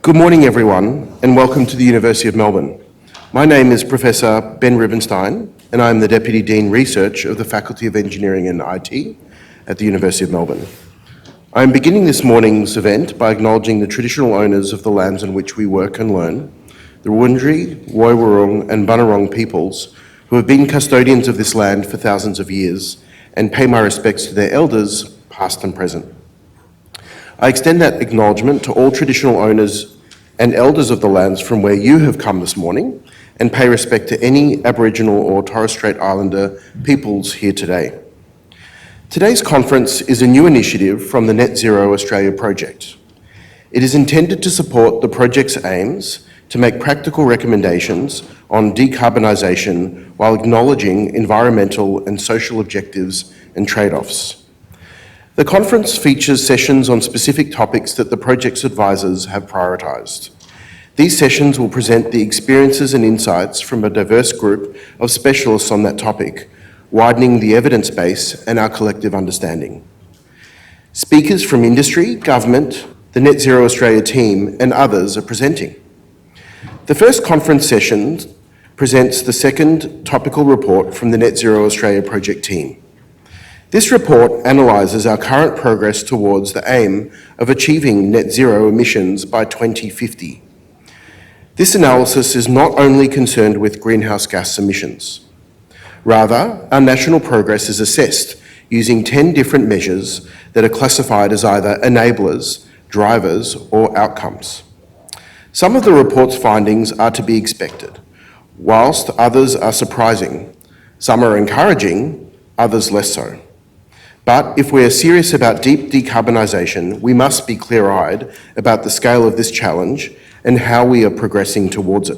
Good morning, everyone, and welcome to the University of Melbourne. My name is Professor Ben Rubenstein, and I'm the Deputy Dean Research of the Faculty of Engineering and IT at the University of Melbourne. I'm beginning this morning's event by acknowledging the traditional owners of the lands on which we work and learn, the Wurundjeri, Woiwurrung and Bunurong peoples who have been custodians of this land for thousands of years, and pay my respects to their elders, past and present. I extend that acknowledgement to all traditional owners and elders of the lands from where you have come this morning, and pay respect to any Aboriginal or Torres Strait Islander peoples here today. Today's conference is a new initiative from the NZAu Australia project. It is intended to support the project's aims to make practical recommendations on decarbonisation while acknowledging environmental and social objectives and trade-offs. The conference features sessions on specific topics that the project's advisors have prioritised. These sessions will present the experiences and insights from a diverse group of specialists on that topic, widening the evidence base and our collective understanding. Speakers from industry, government, the NZAu Australia team and others are presenting. The first conference session presents the second topical report from the NZAu Australia project team. This report analyses our current progress towards the aim of achieving net zero emissions by 2050. This analysis is not only concerned with greenhouse gas emissions. Rather, our national progress is assessed using 10 different measures that are classified as either enablers, drivers, or outcomes. Some of the report's findings are to be expected, whilst others are surprising. Some are encouraging, others less so. But if we are serious about deep decarbonisation, we must be clear-eyed about the scale of this challenge and how we are progressing towards it.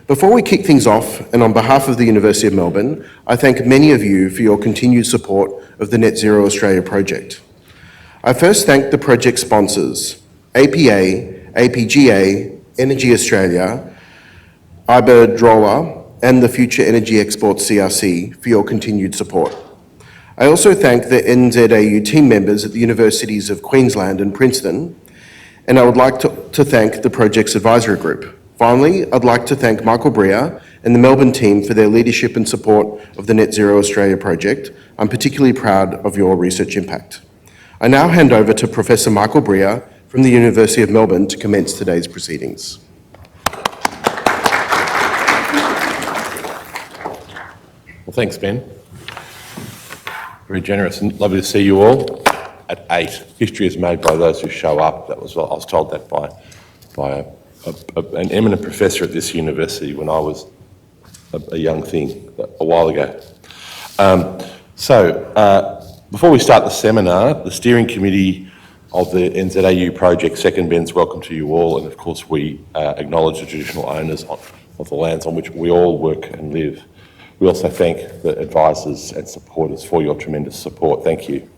Before we kick things off, and on behalf of the University of Melbourne, I thank many of you for your continued support of the NZAu Australia project. I first thank the project sponsors, APA, APGA, Energy Australia, Iberdrola, and the Future Energy Exports CRC for your continued support. I also thank the NZAu team members at the Universities of Queensland and Princeton, and I would like to thank the project's advisory group. Finally, I'd like to thank Michael Brea and the Melbourne team for their leadership and support of the NZAu Australia project. I'm particularly proud of your research impact. I now hand over to Professor Michael Brea from the University of Melbourne to commence today's proceedings. Well, thanks, Ben. Very generous and lovely to see you all at 8. History is made by those who show up. I was told that by an eminent professor at this university when I was a young thing a while ago. Before we start the seminar, the steering committee of the NZAu project second welcome to you all, and of course we acknowledge the traditional owners of the lands on which we all work and live. We also thank the advisors and supporters for your tremendous support. Thank you.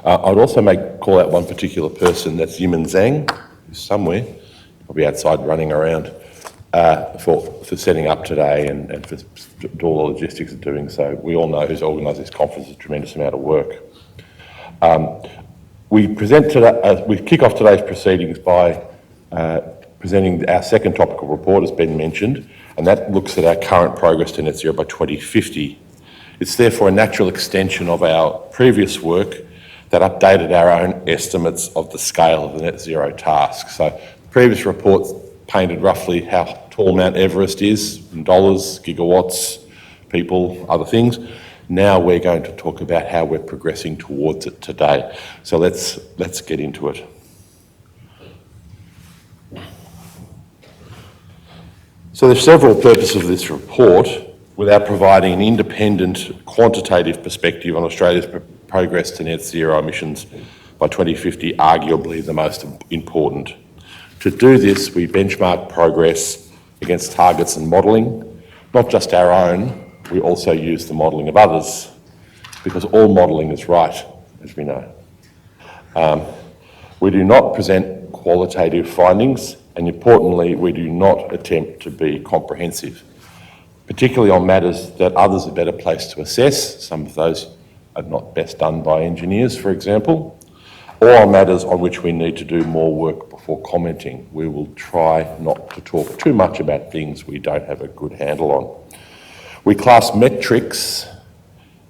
I'd also call out one particular person, that's Yimin Zhang, who's somewhere, probably outside running around, for setting up today and for all the logistics of doing so. We all know who's organised this conference, a tremendous amount of work. We kick off today's proceedings by presenting our second topical report, as Ben mentioned, and that looks at our current progress to net zero by 2050. It's therefore a natural extension of our previous work that updated our own estimates of the scale of the net zero task. So the previous reports painted roughly how tall Mount Everest is in dollars, gigawatts, people, other things. Now we're going to talk about how we're progressing towards it today. So let's get into it. So there's several purposes of this report without providing an independent quantitative perspective on Australia's progress to net zero emissions by 2050, arguably the most important. To do this, we benchmark progress against targets and modelling, not just our own, we also use the modelling of others, because all modelling is right, as we know. We do not present qualitative findings, and importantly, we do not attempt to be comprehensive, particularly on matters that others are better placed to assess. Some of those are not best done by engineers, for example, or on matters on which we need to do more work before commenting. We will try not to talk too much about things we don't have a good handle on. We class metrics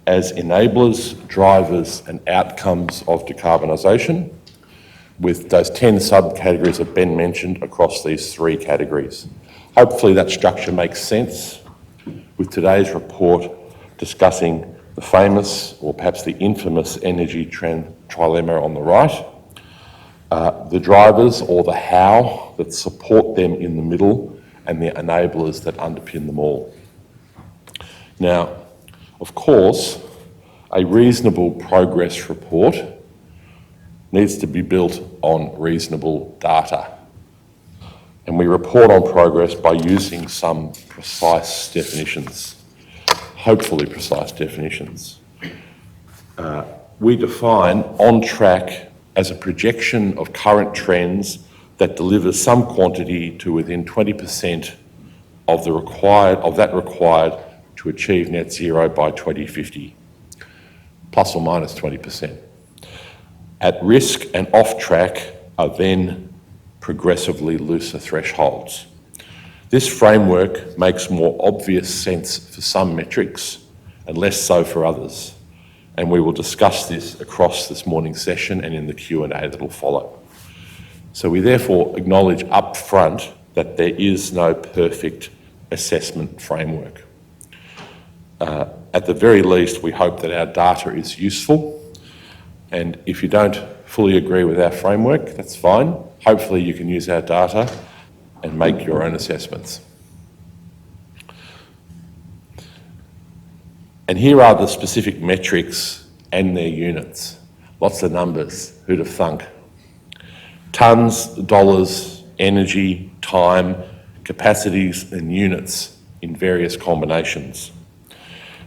as enablers, drivers and outcomes of decarbonisation, with those 10 subcategories that Ben mentioned across these 3 categories. Hopefully that structure makes sense, with today's report discussing the famous, or perhaps the infamous, energy trilemma on the right, the drivers or the how that support them in the middle, and the enablers that underpin them all. Now, of course, a reasonable progress report needs to be built on reasonable data. And we report on progress by using some precise definitions, hopefully precise definitions. We define on track as a projection of current trends that delivers some quantity to within 20% of that required to achieve net zero by 2050, plus or minus 20%. At risk and off track are then progressively looser thresholds. This framework makes more obvious sense for some metrics and less so for others, and we will discuss this across this morning's session and in the Q&A that will follow. So we therefore acknowledge up front that there is no perfect assessment framework. At the very least, we hope that our data is useful, and if you don't fully agree with our framework, that's fine. Hopefully you can use our data and make your own assessments. And here are the specific metrics and their units. Lots of numbers, who'd have thunk? Tonnes, dollars, energy, time, capacities and units in various combinations.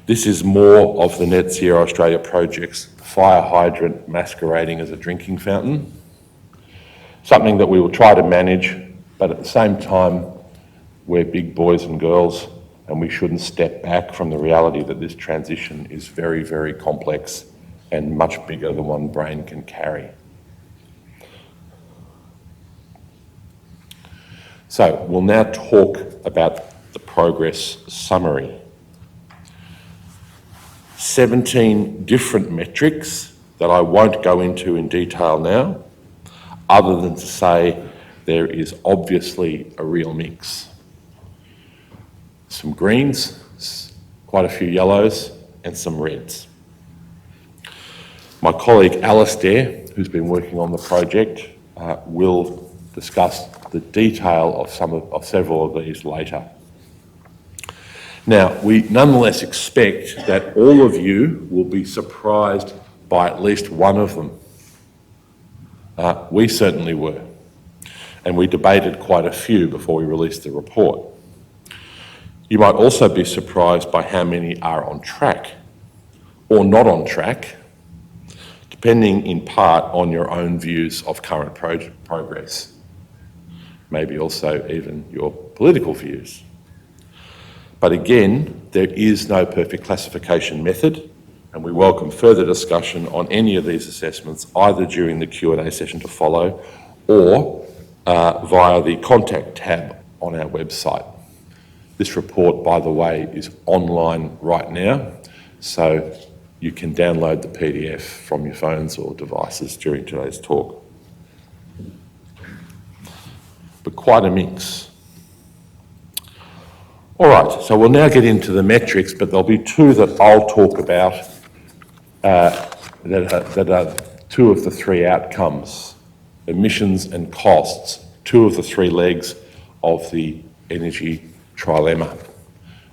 This is more of the Net Zero Australia project's fire hydrant masquerading as a drinking fountain, something that we will try to manage, but at the same time, we're big boys and girls, and we shouldn't step back from the reality that this transition is very, very complex and much bigger than one brain can carry. So we'll now talk about the progress summary. 17 different metrics that I won't go into in detail now, other than to say there is obviously a real mix. Some greens, quite a few yellows, and some reds. My colleague Alastair, who's been working on the project, will discuss the detail of several of these later. Now, we nonetheless expect that all of you will be surprised by at least one of them. We certainly were, and we debated quite a few before we released the report. You might also be surprised by how many are on track or not on track, depending in part on your own views of current progress, maybe also even your political views. But again, there is no perfect classification method, and we welcome further discussion on any of these assessments, either during the Q&A session to follow or via the contact tab on our website. This report, by the way, is online right now, so you can download the PDF from your phones or devices during today's talk. But quite a mix. All right, so we'll now get into the metrics, but there'll be two that I'll talk about that are two of the three outcomes, emissions and costs, two of the three legs of the energy trilemma,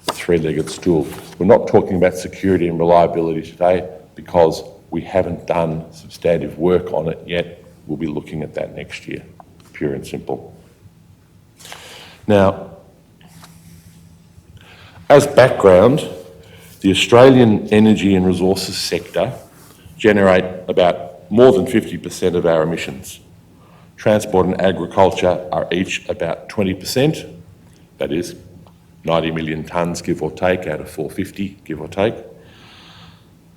the three-legged stool. We're not talking about security and reliability today because we haven't done substantive work on it yet. We'll be looking at that next year, pure and simple. Now, as background, the Australian energy and resources sector generate about more than 50% of our emissions. Transport and agriculture are each about 20%, that is 90 million tonnes, give or take, out of 450, give or take.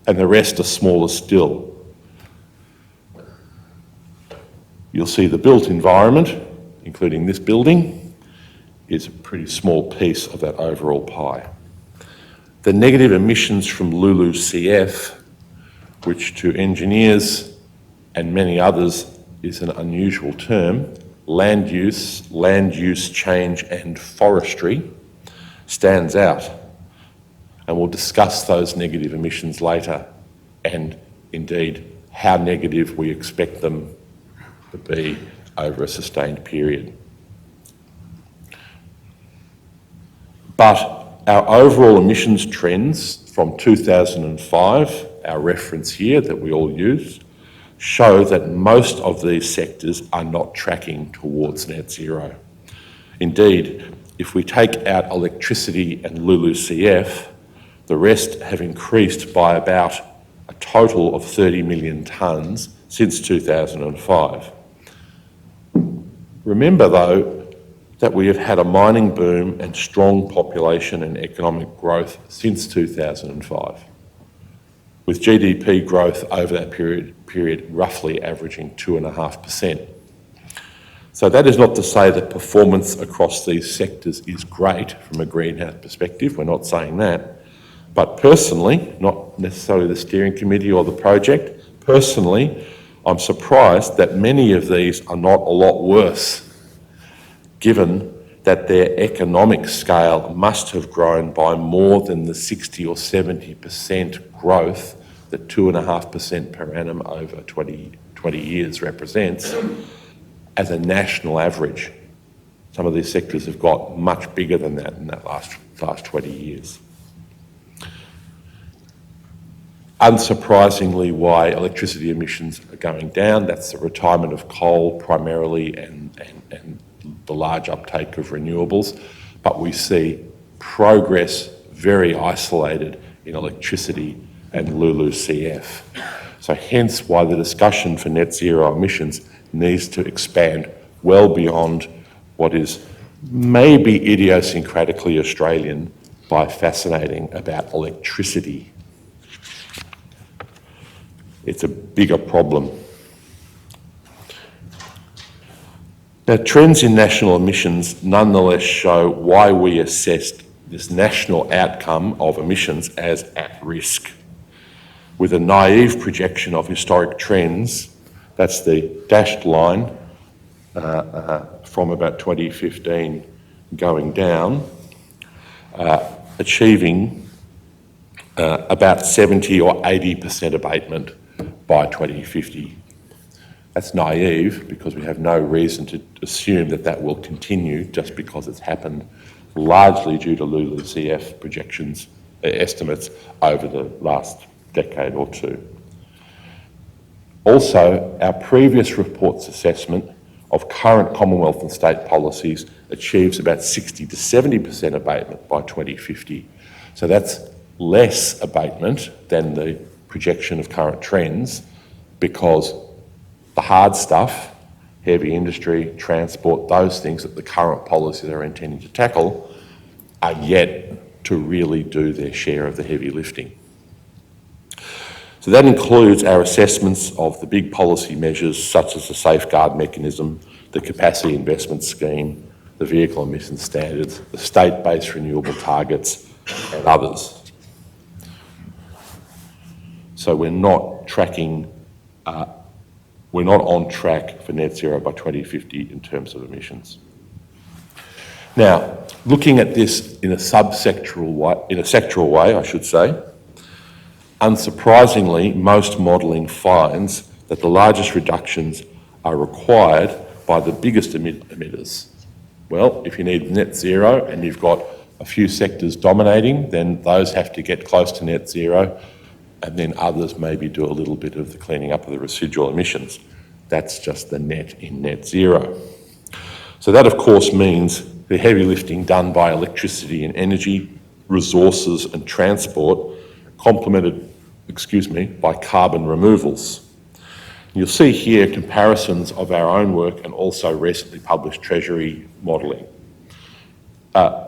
And the rest are smaller still. You'll see the built environment, including this building, is a pretty small piece of that overall pie. The negative emissions from LULUCF, which to engineers and many others is an unusual term, land use change and forestry, stands out. And we'll discuss those negative emissions later and indeed how negative we expect them to be over a sustained period. But our overall emissions trends from 2005, our reference here that we all use, show that most of these sectors are not tracking towards net zero. Indeed, if we take out electricity and LULUCF, the rest have increased by about a total of 30 million tonnes since 2005. Remember though, that we have had a mining boom and strong population and economic growth since 2005, with GDP growth over that period roughly averaging 2.5%. So that is not to say that performance across these sectors is great from a greenhouse perspective, we're not saying that. But personally, not necessarily the steering committee or the project, personally, I'm surprised that many of these are not a lot worse, given that their economic scale must have grown by more than the 60 or 70% growth that 2.5% per annum over 20 years represents as a national average. Some of these sectors have got much bigger than that in that last 20 years. Unsurprisingly, why electricity emissions are going down, that's the retirement of coal primarily and the large uptake of renewables, but we see progress very isolated in electricity and LULUCF. So hence why the discussion for net zero emissions needs to expand well beyond what is maybe idiosyncratically Australian by fascinating about electricity. It's a bigger problem. Now, trends in national emissions nonetheless show why we assessed this national outcome of emissions as at risk. With a naive projection of historic trends, that's the dashed line from about 2015 going down, achieving about 70 or 80% abatement by 2050. That's naive because we have no reason to assume that that will continue just because it's happened largely due to LULUCF projections, estimates over the last decade or two. Also, our previous report's assessment of current Commonwealth and state policies achieves about 60 to 70% abatement by 2050. So that's less abatement than the projection of current trends because the hard stuff, heavy industry, transport, those things that the current policies are intending to tackle are yet to really do their share of the heavy lifting. So that includes our assessments of the big policy measures such as the safeguard mechanism, the capacity investment scheme, the vehicle emissions standards, the state-based renewable targets and others. So we're not tracking, we're not on track for net zero by 2050 in terms of emissions. Now, looking at this in a sectoral way, I should say, unsurprisingly, most modelling finds that the largest reductions are required by the biggest emitters. Well, if you need net zero and you've got a few sectors dominating, then those have to get close to net zero, and then others maybe do a little bit of the cleaning up of the residual emissions. That's just the net in net zero. So that, of course, means the heavy lifting done by electricity and energy, resources and transport, complemented, by carbon removals. You'll see here comparisons of our own work and also recently published Treasury modelling.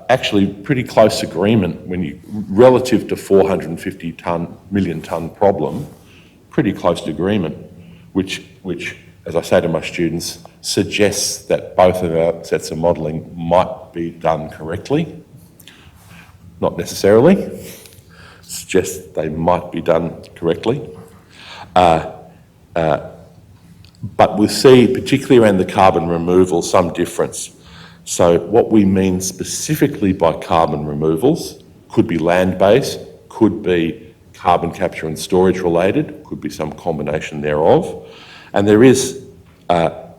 Actually, pretty close agreement when you, relative to 450 million tonne problem, pretty close agreement, which as I say to my students, suggests that both of our sets of modelling might be done correctly. Not necessarily. Suggests they might be done correctly. But we see, particularly around the carbon removal, some difference. So what we mean specifically by carbon removals could be land-based, could be carbon capture and storage related, could be some combination thereof. And there is a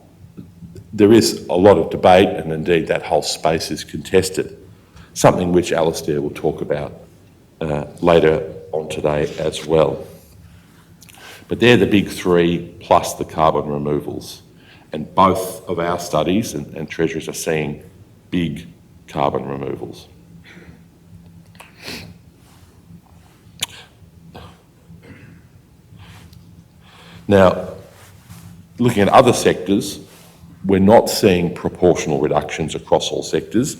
lot of debate, and indeed that whole space is contested, something which Alistair will talk about later on today as well. But they're the big three plus the carbon removals. And both of our studies and Treasuries are seeing big carbon removals. Now, looking at other sectors, we're not seeing proportional reductions across all sectors,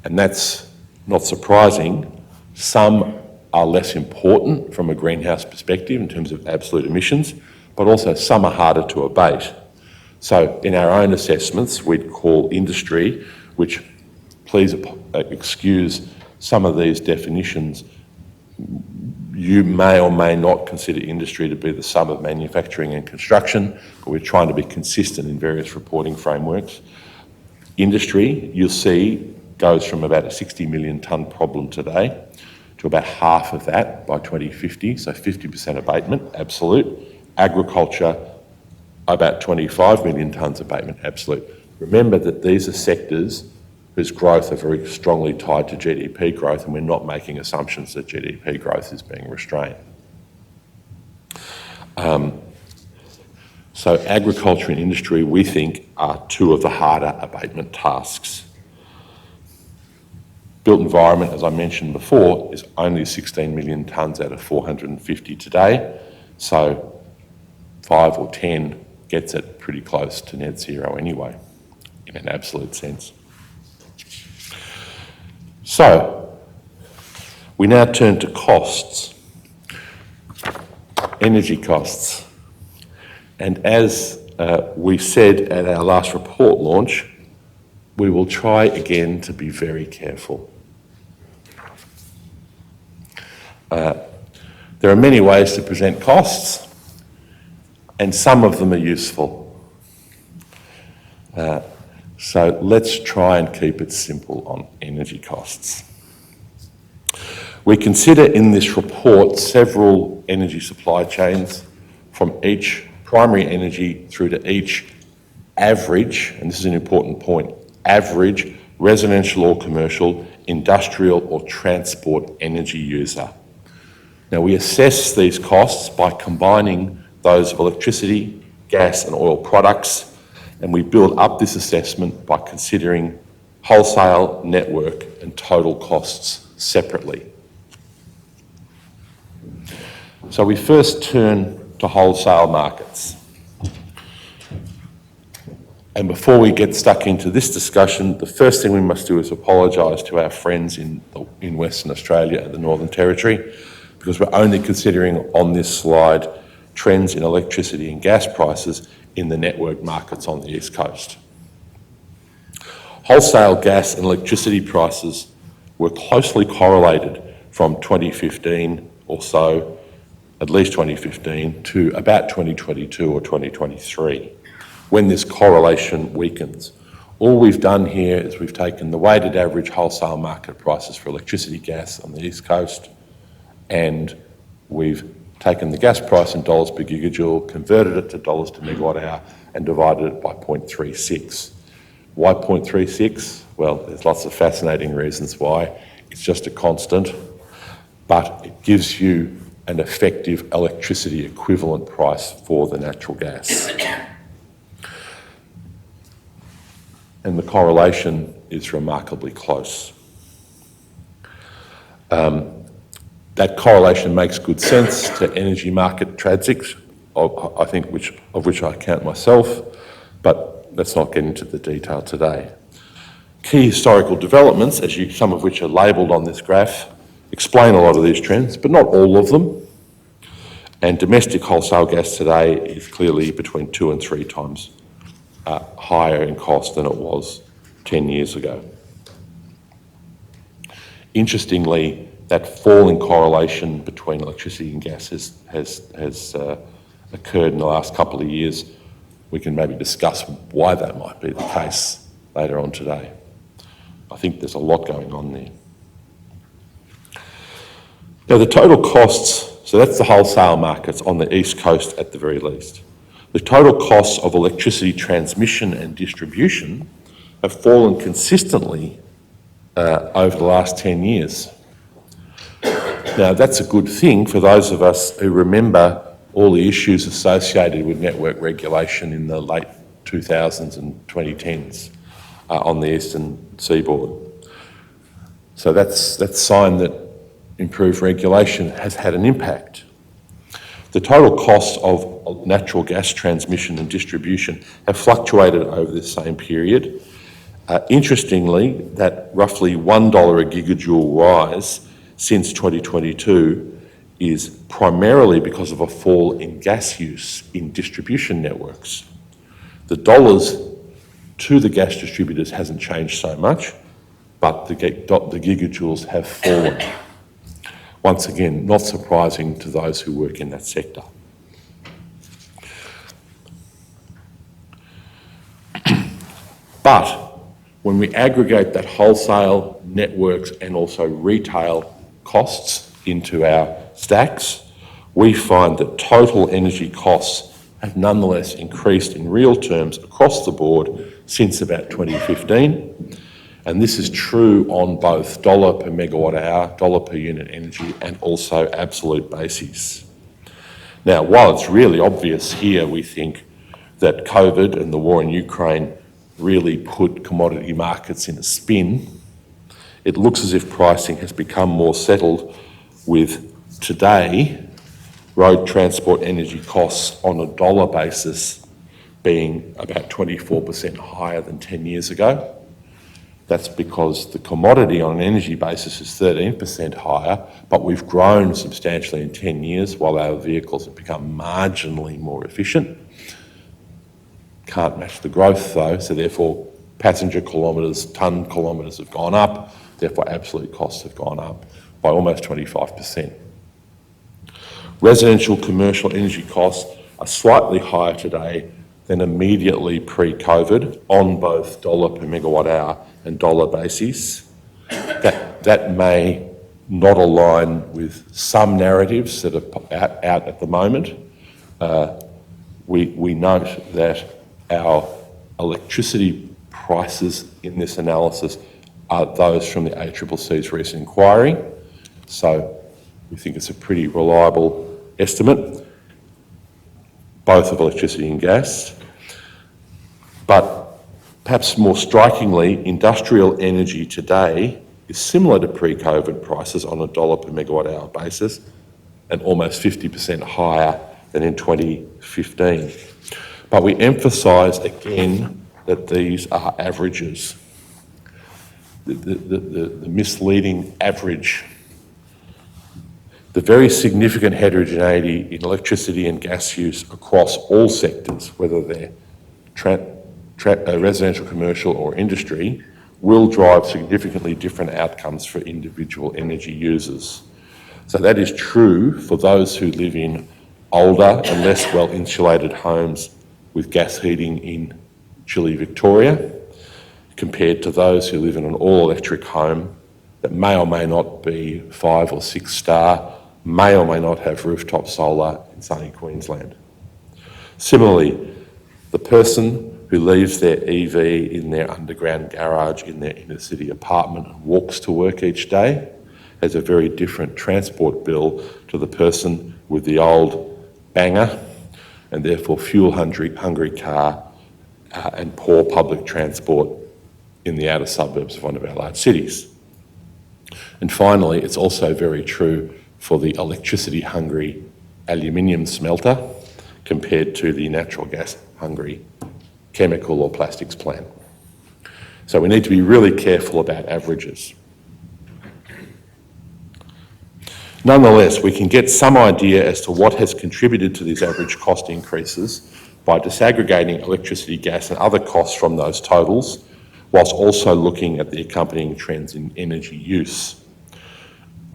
and that's not surprising. Some are less important from a greenhouse perspective in terms of absolute emissions, but also some are harder to abate. So in our own assessments, we'd call industry, which, please excuse some of these definitions, you may or may not consider industry to be the sum of manufacturing and construction, but we're trying to be consistent in various reporting frameworks. Industry, you'll see, goes from about a 60 million tonne problem today to about half of that by 2050, so 50% abatement, absolute. Agriculture, about 25 million tonnes abatement, absolute. Remember that these are sectors whose growth are very strongly tied to GDP growth, and we're not making assumptions that GDP growth is being restrained. So agriculture and industry, we think, are two of the harder abatement tasks. Built environment, as I mentioned before, is only 16 million tonnes out of 450 today, so 5 or 10 gets it pretty close to net zero anyway, in an absolute sense. So, we now turn to costs, energy costs. And as we said at our last report launch, we will try again to be very careful. There are many ways to present costs, and some of them are useful. So let's try and keep it simple on energy costs. We consider in this report several energy supply chains from each primary energy through to each average, and this is an important point, average residential or commercial, industrial or transport energy user. Now we assess these costs by combining those of electricity, gas and oil products, and we build up this assessment by considering wholesale, network and total costs separately. So we first turn to wholesale markets. And before we get stuck into this discussion, the first thing we must do is apologise to our friends in Western Australia and the Northern Territory, because we're only considering on this slide trends in electricity and gas prices in the network markets on the East Coast. Wholesale gas and electricity prices were closely correlated from 2015 or so, at least 2015, to about 2022 or 2023, when this correlation weakens. All we've done here is we've taken the weighted average wholesale market prices for electricity, gas on the East Coast, and we've taken the gas price in dollars per gigajoule, converted it to dollars to megawatt hour, and divided it by 0.36. Why 0.36? Well, there's lots of fascinating reasons why. It's just a constant, but it gives you an effective electricity equivalent price for the natural gas. And the correlation is remarkably close. That correlation makes good sense to energy market tragics, I think, of which I count myself, but let's not get into the detail today. Key historical developments, some of which are labelled on this graph, explain a lot of these trends, but not all of them. And domestic wholesale gas today is clearly between 2 and 3 times higher in cost than it was 10 years ago. Interestingly, that fall in correlation between electricity and gas has occurred in the last couple of years. We can maybe discuss why that might be the case later on today. I think there's a lot going on there. Now, the total costs, so that's the wholesale markets on the East Coast at the very least. The total costs of electricity transmission and distribution have fallen consistently over the last 10 years. Now, that's a good thing for those of us who remember all the issues associated with network regulation in the late 2000s and 2010s on the eastern seaboard. So that's a sign that improved regulation has had an impact. The total costs of natural gas transmission and distribution have fluctuated over this same period. Interestingly, that roughly $1 a gigajoule rise since 2022 is primarily because of a fall in gas use in distribution networks. The dollars to the gas distributors hasn't changed so much, but the gigajoules have fallen. Once again, not surprising to those who work in that sector. But when we aggregate that wholesale, networks and also retail costs into our stacks, we find that total energy costs have nonetheless increased in real terms across the board since about 2015. And this is true on both dollar per megawatt hour, dollar per unit energy, and also absolute basis. Now, while it's really obvious here, we think that COVID and the war in Ukraine really put commodity markets in a spin, it looks as if pricing has become more settled, with today road transport energy costs on a dollar basis being about 24% higher than 10 years ago. That's because the commodity on an energy basis is 13% higher, but we've grown substantially in 10 years while our vehicles have become marginally more efficient. Can't match the growth though, so therefore passenger kilometres, tonne kilometres have gone up, therefore absolute costs have gone up by almost 25%. Residential commercial energy costs are slightly higher today than immediately pre-COVID on both dollar per megawatt hour and dollar basis. That may not align with some narratives that are out at the moment. We note that our electricity prices in this analysis are those from the ACCC's recent inquiry. So we think it's a pretty reliable estimate, both of electricity and gas. But perhaps more strikingly, industrial energy today is similar to pre-COVID prices on a dollar per megawatt hour basis and almost 50% higher than in 2015. But we emphasise again that these are averages. The misleading average. The very significant heterogeneity in electricity and gas use across all sectors, whether they're residential, commercial or industry, will drive significantly different outcomes for individual energy users. So that is true for those who live in older and less well insulated homes with gas heating in chilly Victoria, compared to those who live in an all-electric home that may or may not be 5 or 6 star, may or may not have rooftop solar in sunny Queensland. Similarly, the person who leaves their EV in their underground garage in their inner city apartment and walks to work each day has a very different transport bill to the person with the old banger and therefore fuel-hungry car and poor public transport in the outer suburbs of one of our large cities. And finally, it's also very true for the electricity-hungry aluminium smelter compared to the natural gas-hungry chemical or plastics plant. So we need to be really careful about averages. Nonetheless, we can get some idea as to what has contributed to these average cost increases by disaggregating electricity, gas and other costs from those totals, whilst also looking at the accompanying trends in energy use.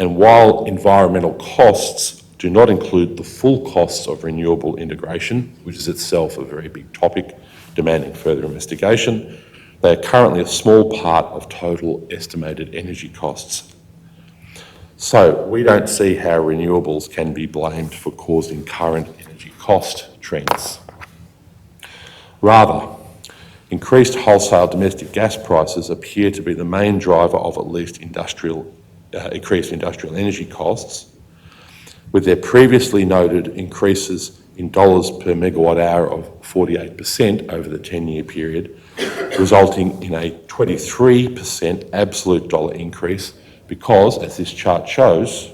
And while environmental costs do not include the full costs of renewable integration, which is itself a very big topic demanding further investigation, they are currently a small part of total estimated energy costs. So we don't see how renewables can be blamed for causing current energy cost trends. Rather, increased wholesale domestic gas prices appear to be the main driver of at least increased industrial energy costs, with their previously noted increases in dollars per megawatt hour of 48% over the 10-year period, resulting in a 23% absolute dollar increase because, as this chart shows,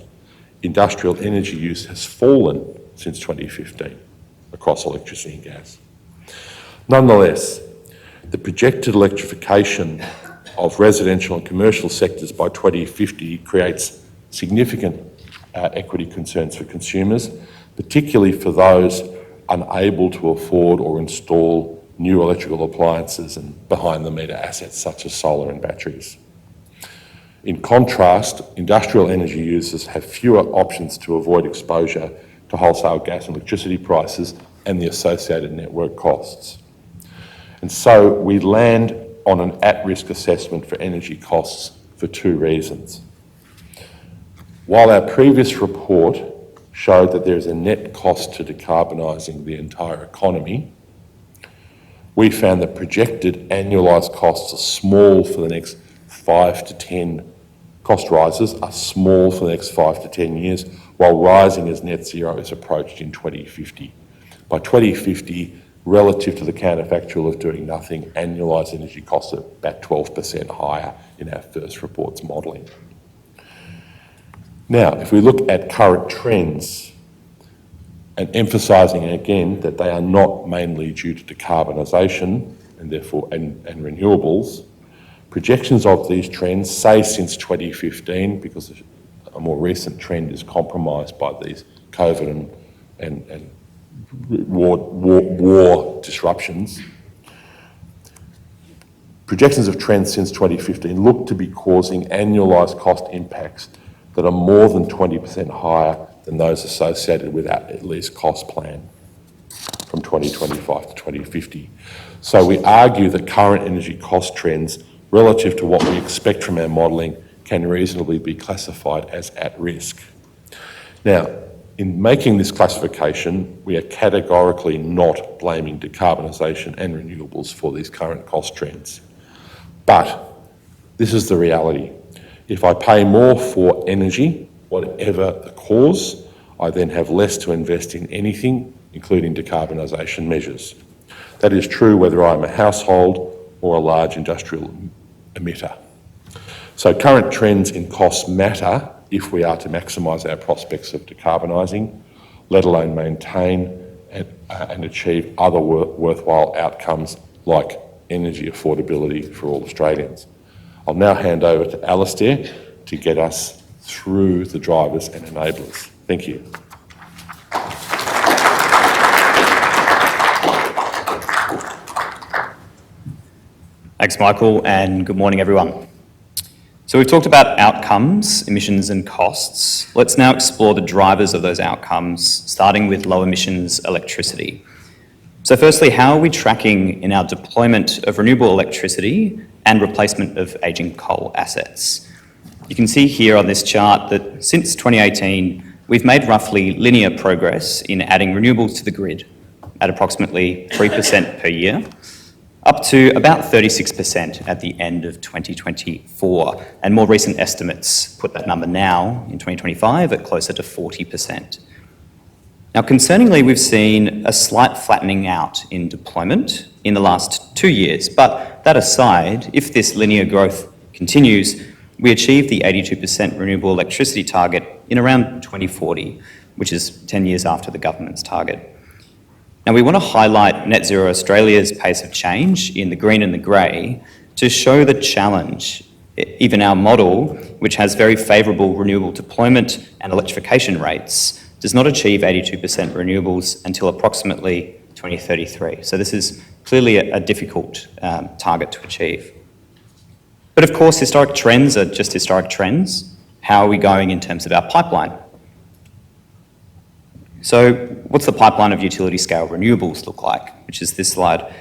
industrial energy use has fallen since 2015 across electricity and gas. Nonetheless, the projected electrification of residential and commercial sectors by 2050 creates significant equity concerns for consumers, particularly for those unable to afford or install new electrical appliances and behind-the-meter assets such as solar and batteries. In contrast, industrial energy users have fewer options to avoid exposure to wholesale gas and electricity prices and the associated network costs. And so we land on an at-risk assessment for energy costs for two reasons. While our previous report showed that there is a net cost to decarbonising the entire economy, we found that projected annualised costs are small for the next 5 to 10 cost rises are small for the next 5 to 10 years, while rising as net zero is approached in 2050. By 2050, relative to the counterfactual of doing nothing, annualised energy costs are about 12% higher in our first report's modelling. Now, if we look at current trends, and emphasising again that they are not mainly due to decarbonisation and therefore and renewables, projections of these trends, say since 2015, because a more recent trend is compromised by these COVID and war disruptions. Projections of trends since 2015 look to be causing annualised cost impacts that are more than 20% higher than those associated with our at least cost plan from 2025 to 2050. So we argue that current energy cost trends relative to what we expect from our modelling can reasonably be classified as at risk. Now, in making this classification, we are categorically not blaming decarbonisation and renewables for these current cost trends. But this is the reality. If I pay more for energy, whatever the cause, I then have less to invest in anything, including decarbonisation measures. That is true whether I'm a household or a large industrial emitter. So current trends in costs matter if we are to maximise our prospects of decarbonising, let alone maintain and achieve other worthwhile outcomes like energy affordability for all Australians. I'll now hand over to Alastair to get us through the drivers and enablers. Thank you. Thanks, Michael, and good morning, everyone. So we've talked about outcomes, emissions and costs. Let's now explore the drivers of those outcomes, starting with low emissions electricity. So firstly, how are we tracking in our deployment of renewable electricity and replacement of ageing coal assets? You can see here on this chart that since 2018, we've made roughly linear progress in adding renewables to the grid at approximately 3% per year, up to about 36% at the end of 2024. And more recent estimates put that number now in 2025 at closer to 40%. Now, concerningly, we've seen a slight flattening out in deployment in the last 2 years. But that aside, if this linear growth continues, we achieve the 82% renewable electricity target in around 2040, which is 10 years after the government's target. Now, we want to highlight Net Zero Australia's pace of change in the green and the grey to show the challenge, even our model, which has very favourable renewable deployment and electrification rates, does not achieve 82% renewables until approximately 2033. So this is clearly a difficult target to achieve. But of course, historic trends are just historic trends. How are we going in terms of our pipeline? So what's the pipeline of utility scale renewables look like, which is this slide?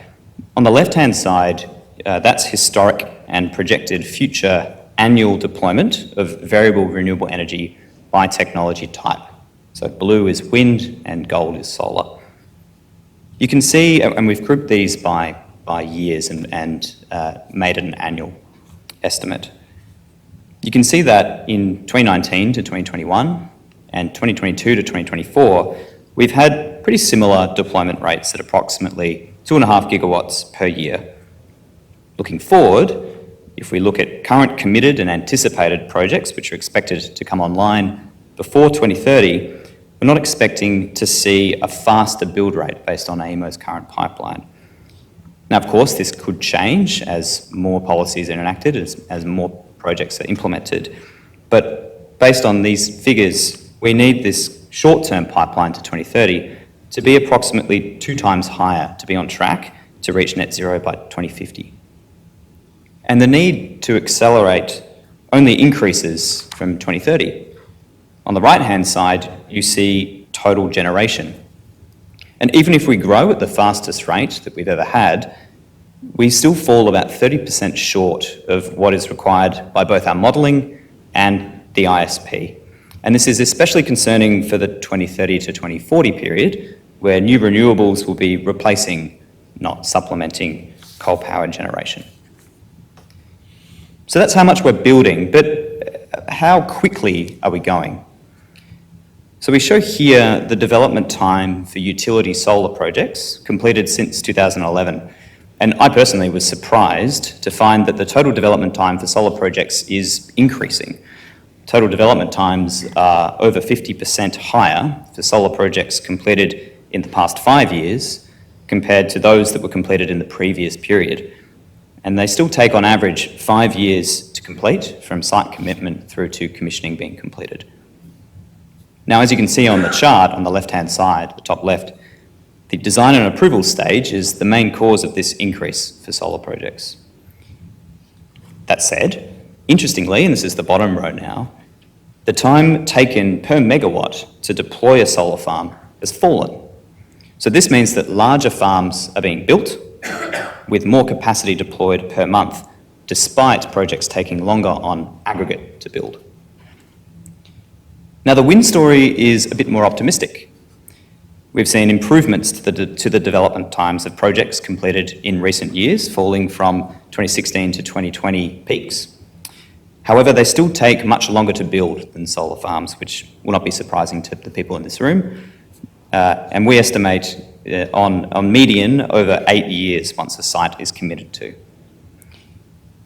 On the left-hand side, that's historic and projected future annual deployment of variable renewable energy by technology type. So blue is wind and gold is solar. You can see, and we've grouped these by years and made an annual estimate. You can see that in 2019 to 2021 and 2022 to 2024, we've had pretty similar deployment rates at approximately 2.5 gigawatts per year. Looking forward, if we look at current committed and anticipated projects, which are expected to come online before 2030, we're not expecting to see a faster build rate based on AEMO's current pipeline. Now, of course, this could change as more policies are enacted, as more projects are implemented. But based on these figures, we need this short-term pipeline to 2030 to be approximately 2 times higher to be on track to reach net zero by 2050. And the need to accelerate only increases from 2030. On the right-hand side, you see total generation. And even if we grow at the fastest rate that we've ever had, we still fall about 30% short of what is required by both our modelling and the ISP. And this is especially concerning for the 2030 to 2040 period, where new renewables will be replacing, not supplementing, coal-powered generation. So that's how much we're building, but how quickly are we going? So we show here the development time for utility solar projects completed since 2011. And I personally was surprised to find that the total development time for solar projects is increasing. Total development times are over 50% higher for solar projects completed in the past 5 years compared to those that were completed in the previous period. And they still take on average 5 years to complete from site commitment through to commissioning being completed. Now, as you can see on the chart on the left-hand side, the top left, the design and approval stage is the main cause of this increase for solar projects. That said, interestingly, and this is the bottom row now, the time taken per megawatt to deploy a solar farm has fallen. So this means that larger farms are being built with more capacity deployed per month, despite projects taking longer on aggregate to build. Now, the wind story is a bit more optimistic. We've seen improvements to the development times of projects completed in recent years, falling from 2016 to 2020 peaks. However, they still take much longer to build than solar farms, which will not be surprising to the people in this room. And we estimate on median over 8 years once a site is committed to.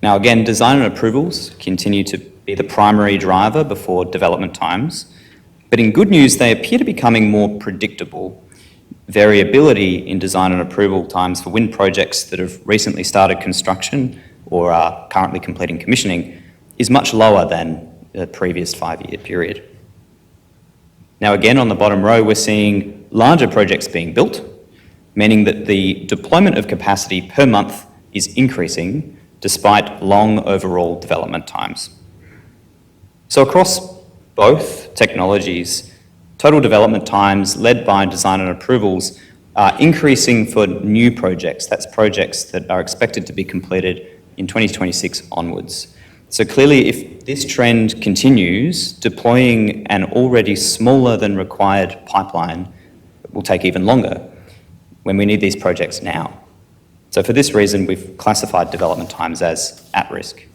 Now again, design and approvals continue to be the primary driver before development times, but in good news, they appear to be becoming more predictable. Variability in design and approval times for wind projects that have recently started construction or are currently completing commissioning is much lower than the previous 5-year period. Now again, on the bottom row, we're seeing larger projects being built, meaning that the deployment of capacity per month is increasing despite long overall development times. So across both technologies, total development times led by design and approvals are increasing for new projects. That's projects that are expected to be completed in 2026 onwards. So clearly, if this trend continues, deploying an already smaller than required pipeline will take even longer when we need these projects now. So for this reason, we've classified development times as at risk.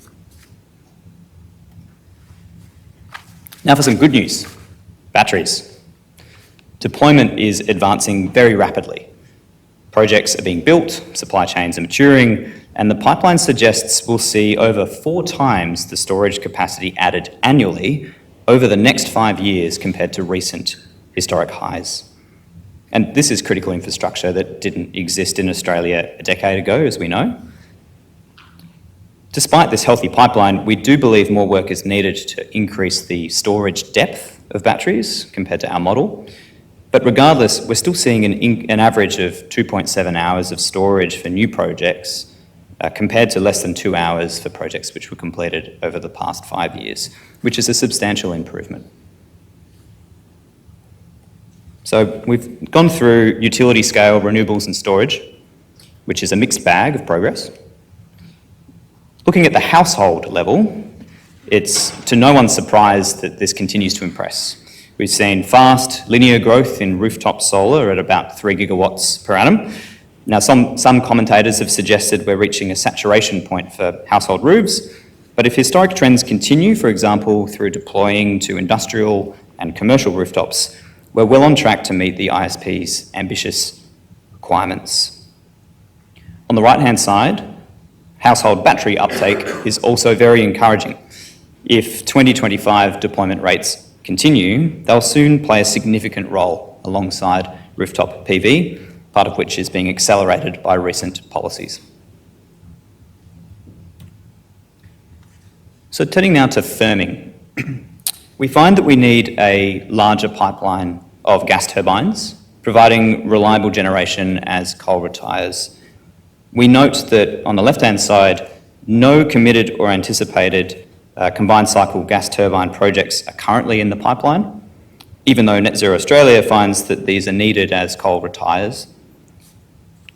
Now for some good news, batteries. Deployment is advancing very rapidly. Projects are being built, supply chains are maturing, and the pipeline suggests we'll see over 4 times the storage capacity added annually over the next 5 years compared to recent historic highs. And this is critical infrastructure that didn't exist in Australia a decade ago, as we know. Despite this healthy pipeline, we do believe more work is needed to increase the storage depth of batteries compared to our model. But regardless, we're still seeing an average of 2.7 hours of storage for new projects compared to less than 2 hours for projects which were completed over the past 5 years, which is a substantial improvement. So we've gone through utility scale renewables and storage, which is a mixed bag of progress. Looking at the household level, it's to no one's surprise that this continues to impress. We've seen fast linear growth in rooftop solar at about 3 gigawatts per annum. Now, some commentators have suggested we're reaching a saturation point for household roofs, but if historic trends continue, for example, through deploying to industrial and commercial rooftops, we're well on track to meet the ISP's ambitious requirements. On the right-hand side, household battery uptake is also very encouraging. If 2025 deployment rates continue, they'll soon play a significant role alongside rooftop PV, part of which is being accelerated by recent policies. So turning now to firming. We find that we need a larger pipeline of gas turbines, providing reliable generation as coal retires. We note that on the left-hand side, no committed or anticipated combined cycle gas turbine projects are currently in the pipeline, even though NZAu Australia finds that these are needed as coal retires.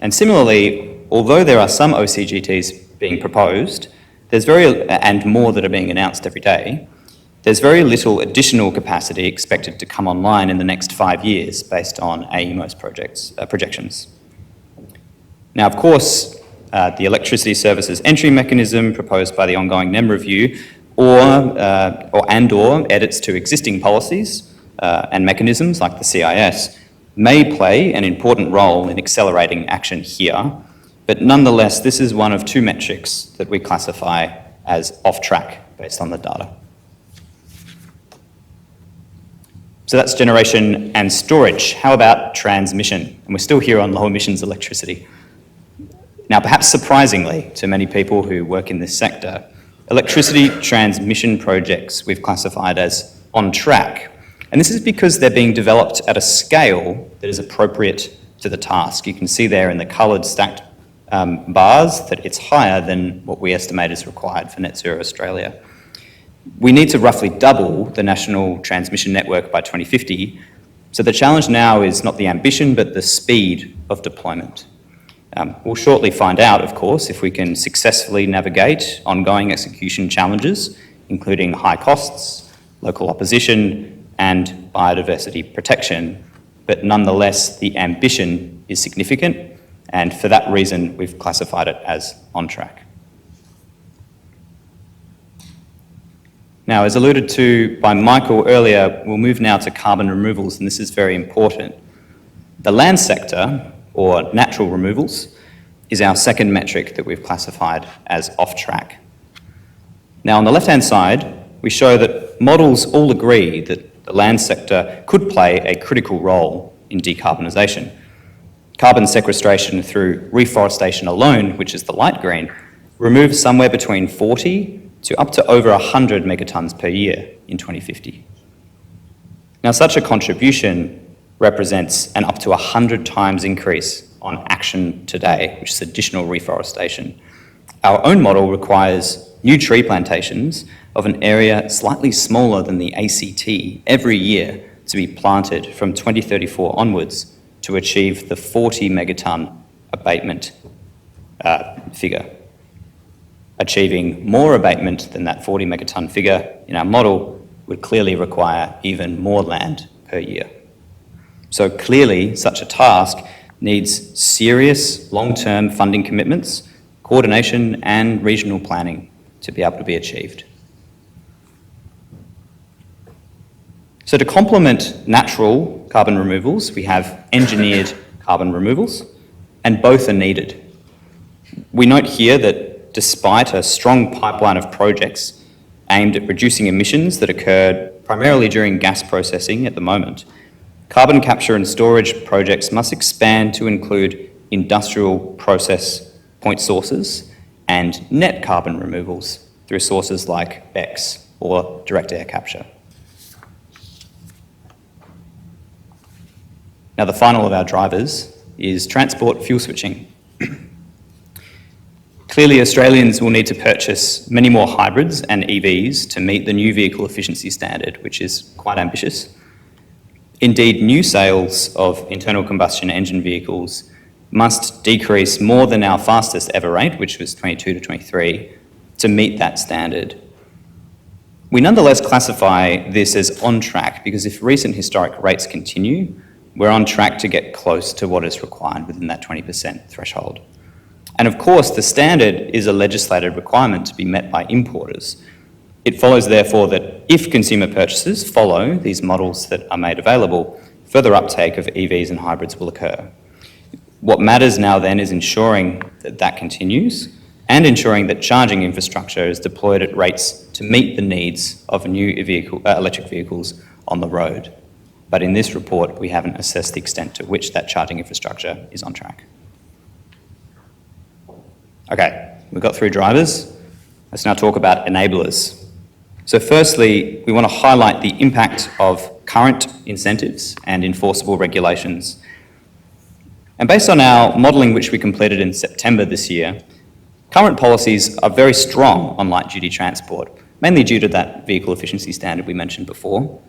And similarly, although there are some OCGTs being proposed, and more that are being announced every day, there's very little additional capacity expected to come online in the next 5 years based on AEMO's projections. Now, of course, the electricity services entry mechanism proposed by the ongoing NEM review or edits to existing policies and mechanisms like the CIS may play an important role in accelerating action here, but nonetheless, this is one of 2 metrics that we classify as off track based on the data. So that's generation and storage. How about transmission? And we're still here on low emissions electricity. Now, perhaps surprisingly to many people who work in this sector, electricity transmission projects we've classified as on track. And this is because they're being developed at a scale that is appropriate to the task. You can see there in the coloured stacked bars that it's higher than what we estimate is required for NZAu Australia. We need to roughly double the national transmission network by 2050. So the challenge now is not the ambition, but the speed of deployment. We'll shortly find out, of course, if we can successfully navigate ongoing execution challenges, including high costs, local opposition, and biodiversity protection. But nonetheless, the ambition is significant, and for that reason, we've classified it as on track. Now, as alluded to by Michael earlier, we'll move now to carbon removals, and this is very important. The land sector, or natural removals, is our second metric that we've classified as off track. Now, on the left-hand side, we show that models all agree that the land sector could play a critical role in decarbonisation. Carbon sequestration through reforestation alone, which is the light green, removes somewhere between 40 to up to over 100 megatons per year in 2050. Now, such a contribution represents an up to 100 times increase on action today, which is additional reforestation. Our own model requires new tree plantations of an area slightly smaller than the ACT every year to be planted from 2034 onwards to achieve the 40 megaton abatement figure. Achieving more abatement than that 40 megaton figure in our model would clearly require even more land per year. So clearly, such a task needs serious long-term funding commitments, coordination, and regional planning to be able to be achieved. So to complement natural carbon removals, we have engineered carbon removals, and both are needed. We note here that despite a strong pipeline of projects aimed at reducing emissions that occurred primarily during gas processing at the moment, carbon capture and storage projects must expand to include industrial process point sources and net carbon removals through sources like BECCS or direct air capture. Now, the final of our drivers is transport fuel switching. Clearly, Australians will need to purchase many more hybrids and EVs to meet the new vehicle efficiency standard, which is quite ambitious. Indeed, new sales of internal combustion engine vehicles must decrease more than our fastest ever rate, which was 22 to 23, to meet that standard. We nonetheless classify this as on track because if recent historic rates continue, we're on track to get close to what is required within that 20% threshold. And of course, the standard is a legislated requirement to be met by importers. It follows, therefore, that if consumer purchases follow these models that are made available, further uptake of EVs and hybrids will occur. What matters now then is ensuring that that continues and ensuring that charging infrastructure is deployed at rates to meet the needs of new electric vehicles on the road. But in this report, we haven't assessed the extent to which that charging infrastructure is on track. Okay, we've got through drivers. Let's now talk about enablers. So firstly, we want to highlight the impact of current incentives and enforceable regulations. And based on our modelling, which we completed in September this year, current policies are very strong on light-duty transport, mainly due to that vehicle efficiency standard we mentioned before.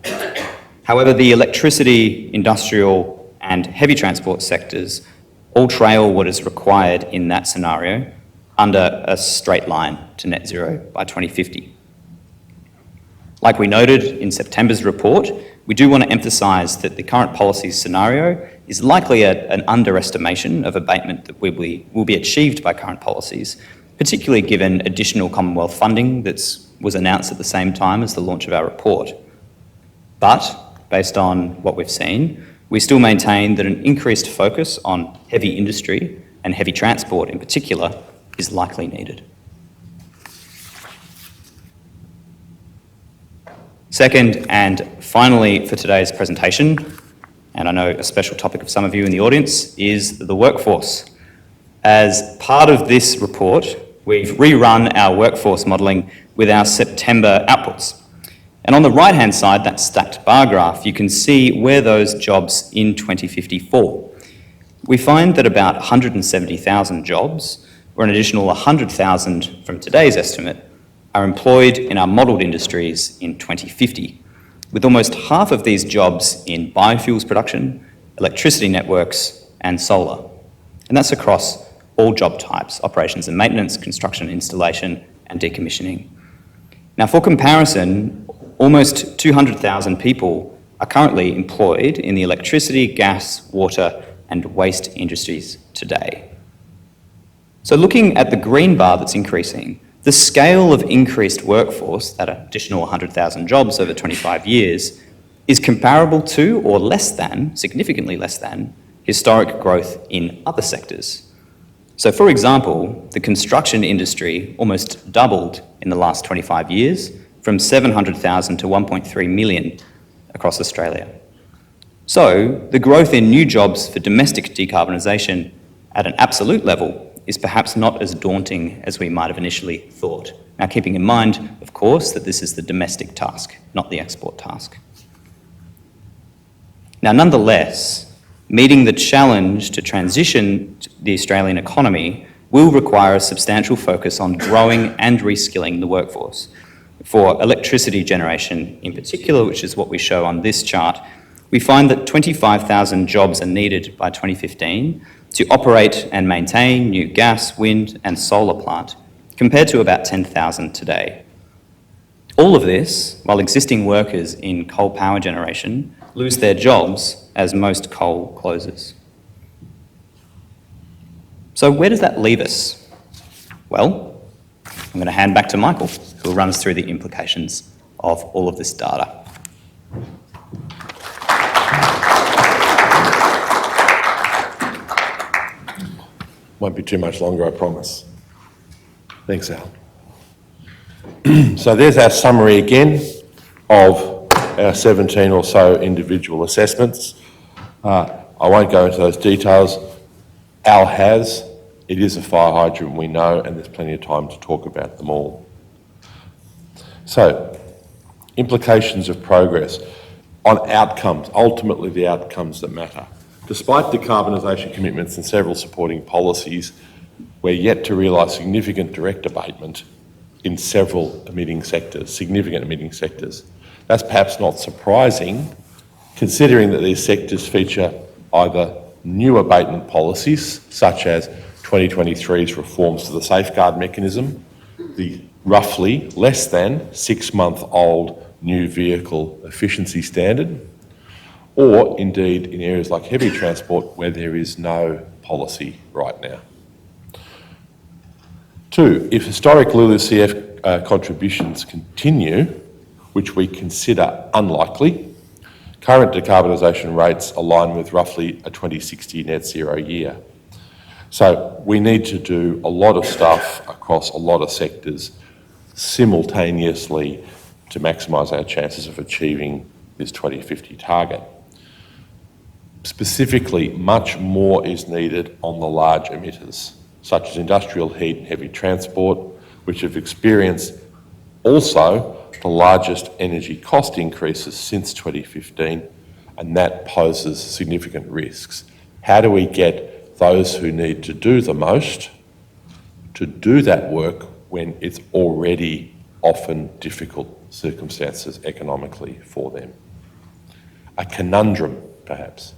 However, the electricity, industrial, and heavy transport sectors all trail what is required in that scenario under a straight line to net zero by 2050. Like we noted in September's report, we do want to emphasise that the current policy scenario is likely an underestimation of abatement that will be achieved by current policies, particularly given additional Commonwealth funding that was announced at the same time as the launch of our report. But, based on what we've seen, we still maintain that an increased focus on heavy industry and heavy transport in particular is likely needed. Second, and finally for today's presentation, and I know a special topic of some of you in the audience, is the workforce. As part of this report, we've rerun our workforce modelling with our September outputs. And on the right-hand side, that stacked bar graph, you can see where those jobs in 2050 fall. We find that about 170,000 jobs, or an additional 100,000 from today's estimate, are employed in our modelled industries in 2050, with almost half of these jobs in biofuels production, electricity networks, and solar. And that's across all job types: operations and maintenance, construction and installation, and decommissioning. Now, for comparison, almost 200,000 people are currently employed in the electricity, gas, water, and waste industries today. So looking at the green bar that's increasing, the scale of increased workforce, that additional 100,000 jobs over 25 years, is comparable to or less than, significantly less than, historic growth in other sectors. So for example, the construction industry almost doubled in the last 25 years, from 700,000 to 1.3 million across Australia. So the growth in new jobs for domestic decarbonisation at an absolute level is perhaps not as daunting as we might have initially thought. Now, keeping in mind, of course, that this is the domestic task, not the export task. Now, nonetheless, meeting the challenge to transition the Australian economy will require a substantial focus on growing and reskilling the workforce. For electricity generation in particular, which is what we show on this chart, we find that 25,000 jobs are needed by 2015 to operate and maintain new gas, wind, and solar plant, compared to about 10,000 today. All of this while existing workers in coal power generation lose their jobs as most coal closes. So where does that leave us? Well, I'm going to hand back to Michael, who will run us through the implications of all of this data. Won't be too much longer, I promise. Thanks, Al. So there's our summary again of our 17 or so individual assessments. I won't go into those details. Al has It is a fire hydrant, we know, and there's plenty of time to talk about them all. So, implications of progress on outcomes, ultimately the outcomes that matter. Despite decarbonisation commitments and several supporting policies, we're yet to realise significant direct abatement in several significant emitting sectors. That's perhaps not surprising, considering that these sectors feature either new abatement policies, such as 2023's reforms to the safeguard mechanism, the roughly less than 6-month-old new vehicle efficiency standard, or indeed in areas like heavy transport where there is no policy right now. 2, if historic LULUCF contributions continue, which we consider unlikely, current decarbonisation rates align with roughly a 2060 net zero year. So we need to do a lot of stuff across a lot of sectors simultaneously to maximise our chances of achieving this 2050 target. Specifically, much more is needed on the large emitters, such as industrial heat and heavy transport, which have experienced also the largest energy cost increases since 2015, and that poses significant risks. How do we get those who need to do the most to do that work when it's already often difficult circumstances economically for them? A conundrum, perhaps.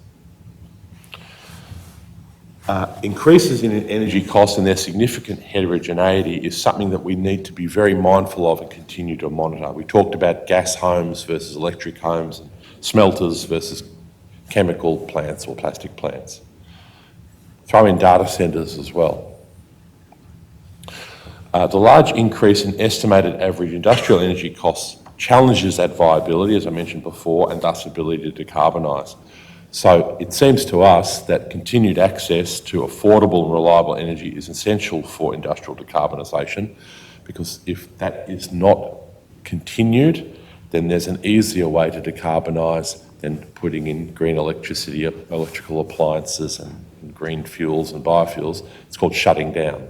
Increases in energy costs and their significant heterogeneity is something that we need to be very mindful of and continue to monitor. We talked about gas homes versus electric homes, and smelters versus chemical plants or plastic plants. Throw in data centres as well. The large increase in estimated average industrial energy costs challenges that viability, as I mentioned before, and thus ability to decarbonise. So it seems to us that continued access to affordable and reliable energy is essential for industrial decarbonisation, because if that is not continued, then there's an easier way to decarbonise than putting in green electricity, electrical appliances and green fuels and biofuels. It's called shutting down,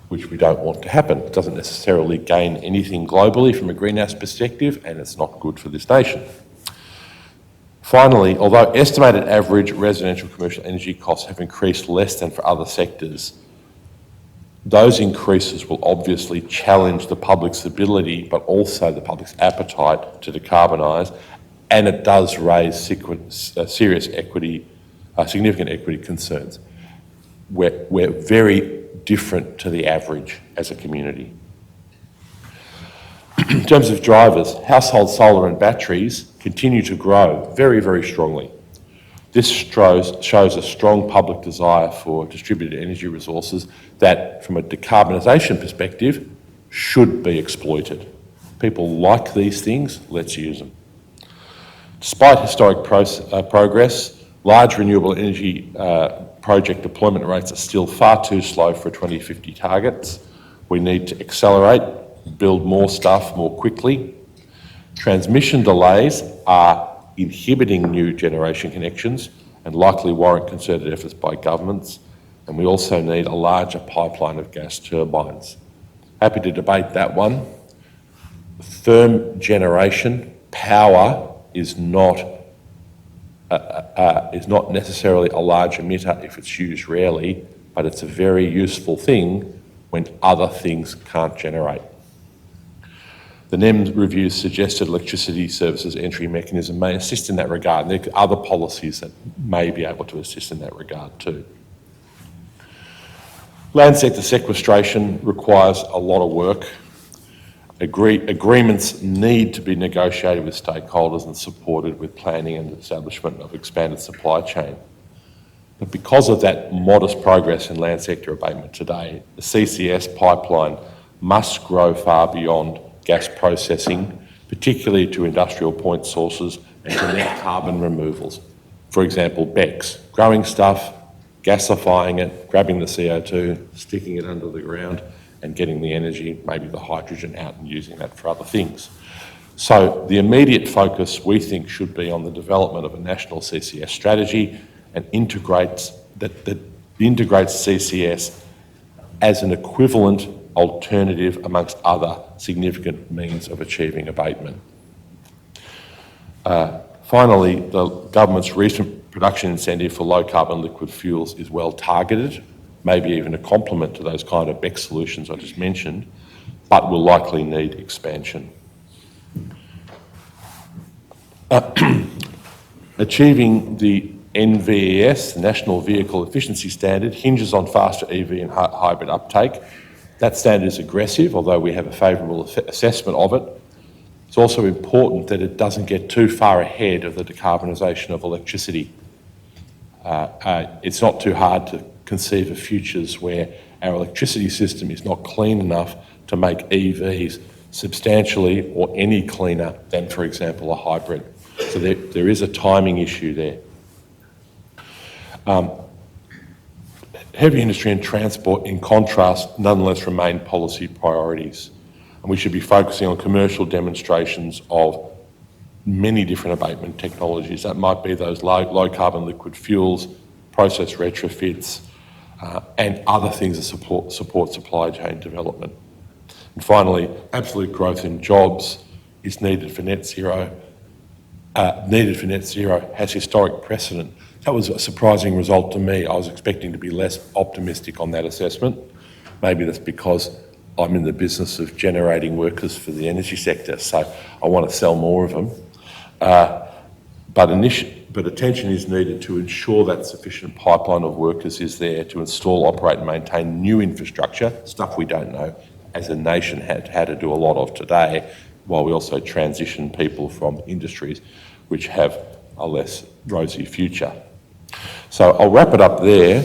which we don't want to happen. It doesn't necessarily gain anything globally from a greenhouse perspective, and it's not good for this nation. Finally, although estimated average residential commercial energy costs have increased less than for other sectors, those increases will obviously challenge the public's ability, but also the public's appetite to decarbonise, and it does raise serious significant equity concerns. We're very different to the average as a community. In terms of drivers, household solar and batteries continue to grow very, very strongly. This shows a strong public desire for distributed energy resources that, from a decarbonisation perspective, should be exploited. People like these things, let's use them. Despite historic progress, large renewable energy project deployment rates are still far too slow for 2050 targets. We need to accelerate, build more stuff more quickly. Transmission delays are inhibiting new generation connections and likely warrant concerted efforts by governments, and we also need a larger pipeline of gas turbines. Happy to debate that one. Firm generation, power is not necessarily a large emitter if it's used rarely, but it's a very useful thing when other things can't generate. The NEM review's suggested electricity services entry mechanism may assist in that regard, and there are other policies that may be able to assist in that regard too. Land sector sequestration requires a lot of work. Agreements need to be negotiated with stakeholders and supported with planning and establishment of expanded supply chain. But because of that modest progress in land sector abatement today, the CCS pipeline must grow far beyond gas processing, particularly to industrial point sources and to net carbon removals. For example, BECCS, growing stuff, gasifying it, grabbing the CO2, sticking it under the ground, and getting the energy, maybe the hydrogen, out and using that for other things. So the immediate focus, we think, should be on the development of a national CCS strategy and integrates that integrates CCS as an equivalent alternative amongst other significant means of achieving abatement. Finally, the government's recent production incentive for low carbon liquid fuels is well targeted, maybe even a complement to those kind of BEC solutions I just mentioned, but will likely need expansion. Achieving the NVES, the National Vehicle Efficiency Standard, hinges on faster EV and hybrid uptake. That standard is aggressive, although we have a favourable assessment of it. It's also important that it doesn't get too far ahead of the decarbonisation of electricity. It's not too hard to conceive of futures where our electricity system is not clean enough to make EVs substantially or any cleaner than, for example, a hybrid. So there is a timing issue there. Heavy industry and transport, in contrast, nonetheless remain policy priorities. And we should be focusing on commercial demonstrations of many different abatement technologies. That might be those low carbon liquid fuels, process retrofits, and other things that support supply chain development. And finally, absolute growth in jobs is needed for net zero. Has historic precedent. That was a surprising result to me. I was expecting to be less optimistic on that assessment. Maybe that's because I'm in the business of generating workers for the energy sector, so I want to sell more of them. But attention is needed to ensure that sufficient pipeline of workers is there to install, operate and maintain new infrastructure, stuff we don't know as a nation how to do a lot of today, while we also transition people from industries which have a less rosy future. So I'll wrap it up there,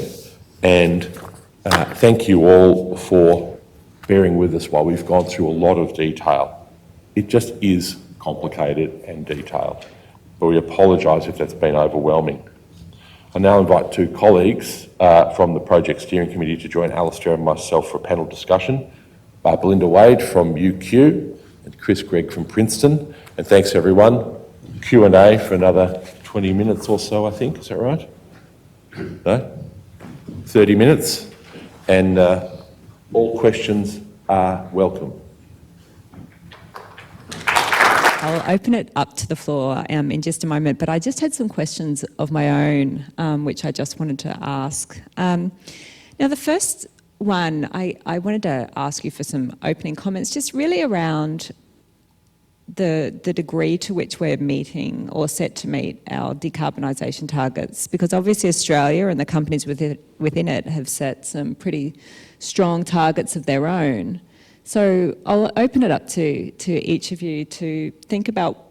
and thank you all for bearing with us while we've gone through a lot of detail. It just is complicated and detailed, but we apologise if that's been overwhelming. I now invite two colleagues from the Project Steering Committee to join Alistair and myself for a panel discussion. Belinda Wade from UQ and Chris Gregg from Princeton. And thanks everyone. Q&A for another 20 minutes or so, I think. Is that right? No? 30 minutes. And all questions are welcome. I'll open it up to the floor in just a moment, but I just had some questions of my own, which I just wanted to ask. Now, the first one, I wanted to ask you for some opening comments, just really around the degree to which we're meeting or set to meet our decarbonisation targets, because obviously Australia and the companies within it have set some pretty strong targets of their own. So I'll open it up to each of you to think about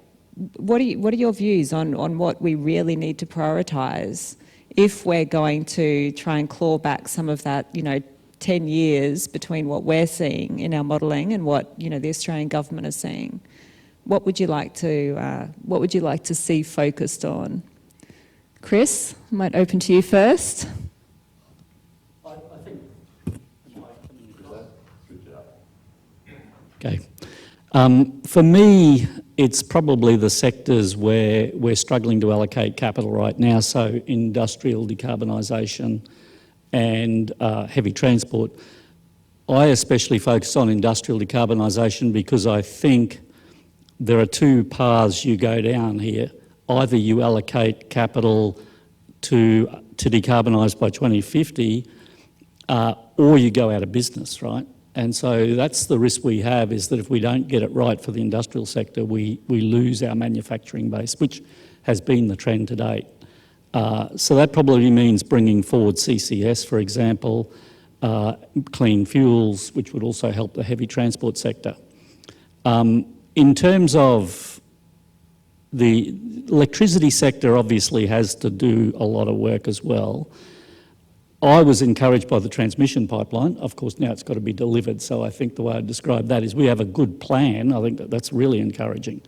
what are your views on what we really need to prioritise if we're going to try and claw back some of that, 10 years between what we're seeing in our modelling and what the Australian government is seeing. What would you like to see focused on? Chris, I might open to you first. I think. Okay. For me, it's probably the sectors where we're struggling to allocate capital right now, so industrial decarbonisation and heavy transport. I especially focus on industrial decarbonisation because I think there are two paths you go down here. Either you allocate capital to decarbonise by 2050, or you go out of business, right? And so that's the risk we have, is that if we don't get it right for the industrial sector, we lose our manufacturing base, which has been the trend to date. So that probably means bringing forward CCS, for example, clean fuels, which would also help the heavy transport sector. In terms of the electricity sector, obviously has to do a lot of work as well. I was encouraged by the transmission pipeline. Of course, now it's got to be delivered. So I think the way I'd describe that is we have a good plan. I think that's really encouraging.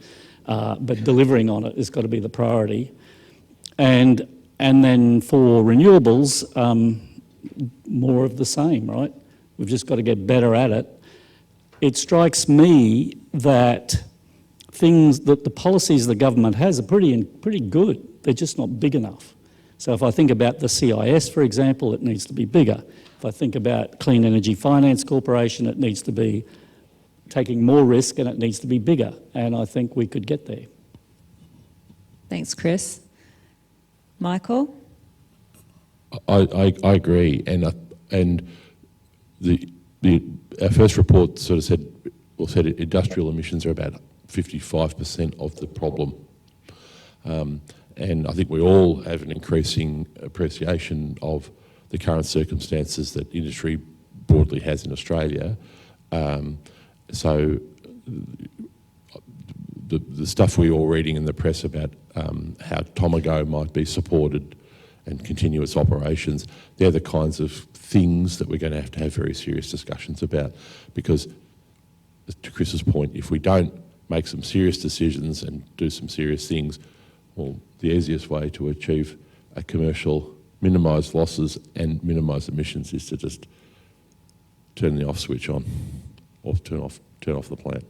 But delivering on it has got to be the priority. And then for renewables, more of the same, right? We've just got to get better at it. It strikes me that the policies the government has are pretty good. They're just not big enough. So if I think about the CIS, for example, it needs to be bigger. If I think about Clean Energy Finance Corporation, it needs to be taking more risk and it needs to be bigger. And I think we could get there. Thanks, Chris. Michael? I agree, and our first report sort of said industrial emissions are about 55% of the problem, and I think we all have an increasing appreciation of the current circumstances that industry broadly has in Australia. So the stuff we're all reading in the press about how Topical might be supported and continuous operations, they're the kinds of things that we're going to have very serious discussions about, because to Chris's point, if we don't make some serious decisions and do some serious things, well, the easiest way to achieve a commercial, minimise losses and minimise emissions is to just turn the off switch on or turn off the plant.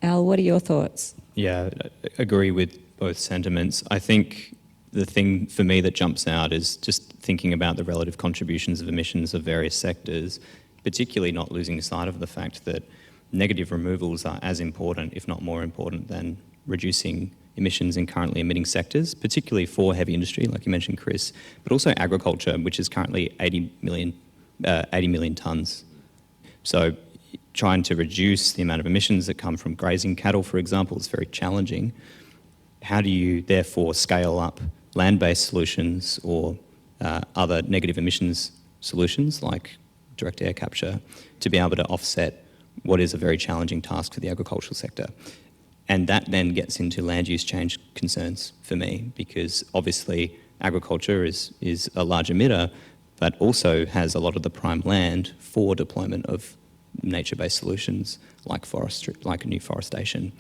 Al, what are your thoughts? Yeah, I agree with both sentiments. I think the thing for me that jumps out is just thinking about the relative contributions of emissions of various sectors, particularly not losing sight of the fact that negative removals are as important, if not more important, than reducing emissions in currently emitting sectors, particularly for heavy industry, like you mentioned, Chris, but also agriculture, which is currently 80 million tonnes. So trying to reduce the amount of emissions that come from grazing cattle, for example, is very challenging. How do you therefore scale up land-based solutions or other negative emissions solutions like direct air capture to be able to offset what is a very challenging task for the agricultural sector? And that then gets into land use change concerns for me, because obviously agriculture is a large emitter, but also has a lot of the prime land for deployment of nature-based solutions like forestry, like new forestation.